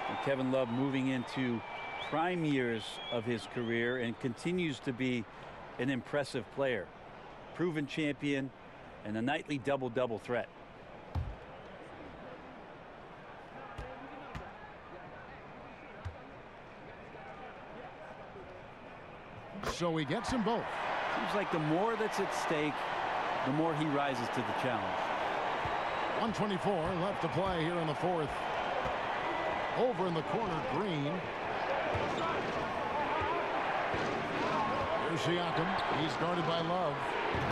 And Kevin Love moving into prime years of his career and continues to be an impressive player. Proven champion and a nightly double-double threat. So he gets them both. Seems like the more that's at stake, the more he rises to the challenge. 124 left to play here in the 4th. Over in the corner, Green. Here's Siakam. He's guarded by Love.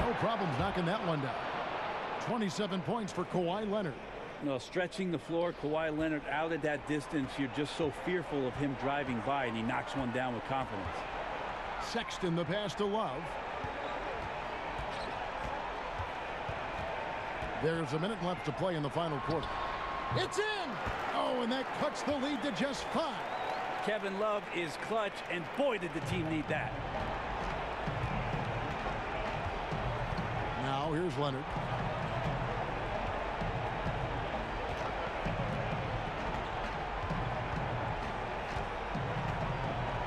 No problems knocking that one down. 27 points for Kawhi Leonard. You know, stretching the floor, Kawhi Leonard out at that distance, you're just so fearful of him driving by, and he knocks one down with confidence. Sexton the pass to Love. There's a minute left to play in the final quarter. It's in! Oh, and that cuts the lead to just 5. Kevin Love is clutch, and boy, did the team need that. Now here's Leonard.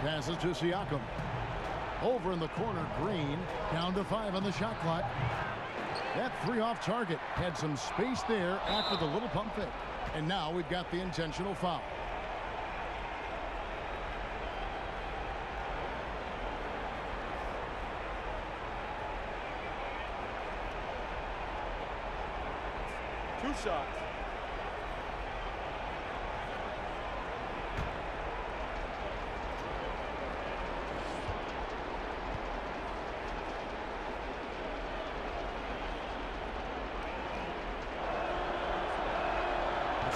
Passes to Siakam. Over in the corner, Green. Down to 5 on the shot clock. That 3 off target. Had some space there after the little pump fake. And now we've got the intentional foul. Two shots.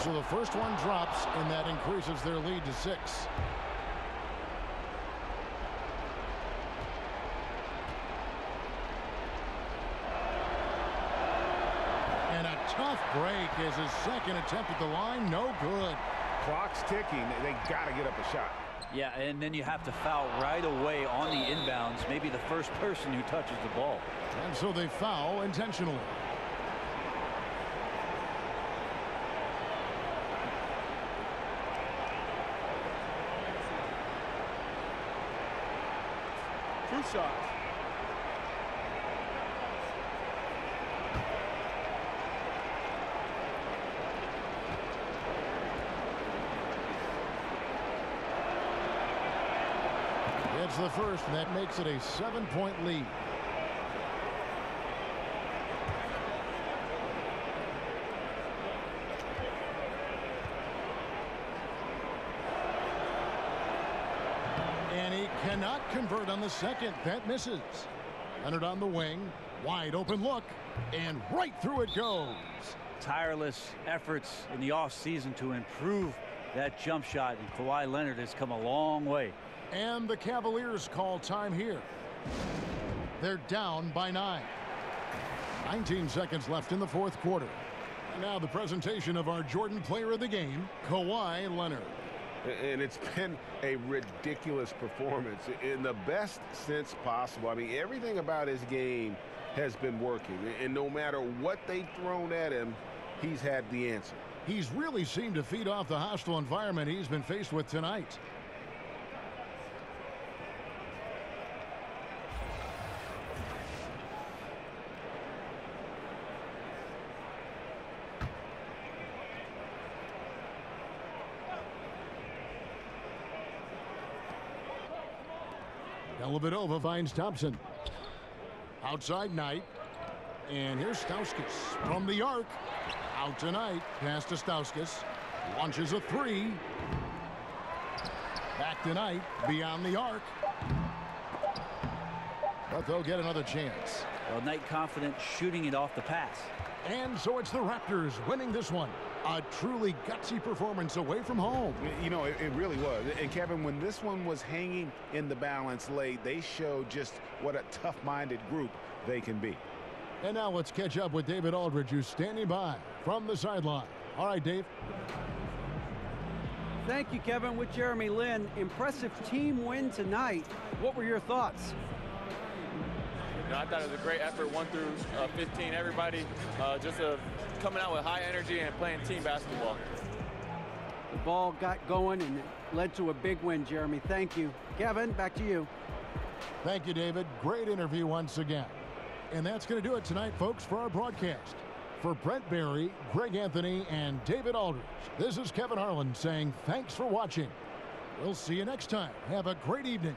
So the first one drops, and that increases their lead to 6. And a tough break as his second attempt at the line. No good. Clock's ticking. They got to get up a shot. Yeah, and then you have to foul right away on the inbounds. Maybe the first person who touches the ball. And so they foul intentionally. Two shots. It's the first, and that makes it a 7-point lead. And he cannot convert on the second. That misses. Leonard on the wing. Wide open look. And right through it goes. Tireless efforts in the offseason to improve that jump shot. And Kawhi Leonard has come a long way. And the Cavaliers call time here. They're down by 9. 19 seconds left in the 4th quarter. And now the presentation of our Jordan Player of the Game, Kawhi Leonard. And it's been a ridiculous performance in the best sense possible. I mean, everything about his game has been working. And no matter what they've thrown at him, he's had the answer. He's really seemed to feed off the hostile environment he's been faced with tonight. Dellavedova finds Thompson. Outside Knight. And here's Stauskas from the arc. Out tonight. Pass to Stauskas. Launches a 3. Back to Knight. Beyond the arc. But they'll get another chance. Well, Knight confident shooting it off the pass. And so it's the Raptors winning this one. A truly gutsy performance away from home. You know, it really was. And Kevin, when this one was hanging in the balance late, they showed just what a tough-minded group they can be. And now let's catch up with David Aldridge, who's standing by from the sideline. All right, Dave. Thank you, Kevin. With Jeremy Lin. Impressive team win tonight. What were your thoughts? I thought it was a great effort, 1 through 15. Everybody just coming out with high energy and playing team basketball. The ball got going and it led to a big win, Jeremy. Thank you. Kevin, back to you. Thank you, David. Great interview once again. And that's going to do it tonight, folks, for our broadcast. For Brent Barry, Greg Anthony, and David Aldridge, this is Kevin Harlan saying thanks for watching. We'll see you next time. Have a great evening.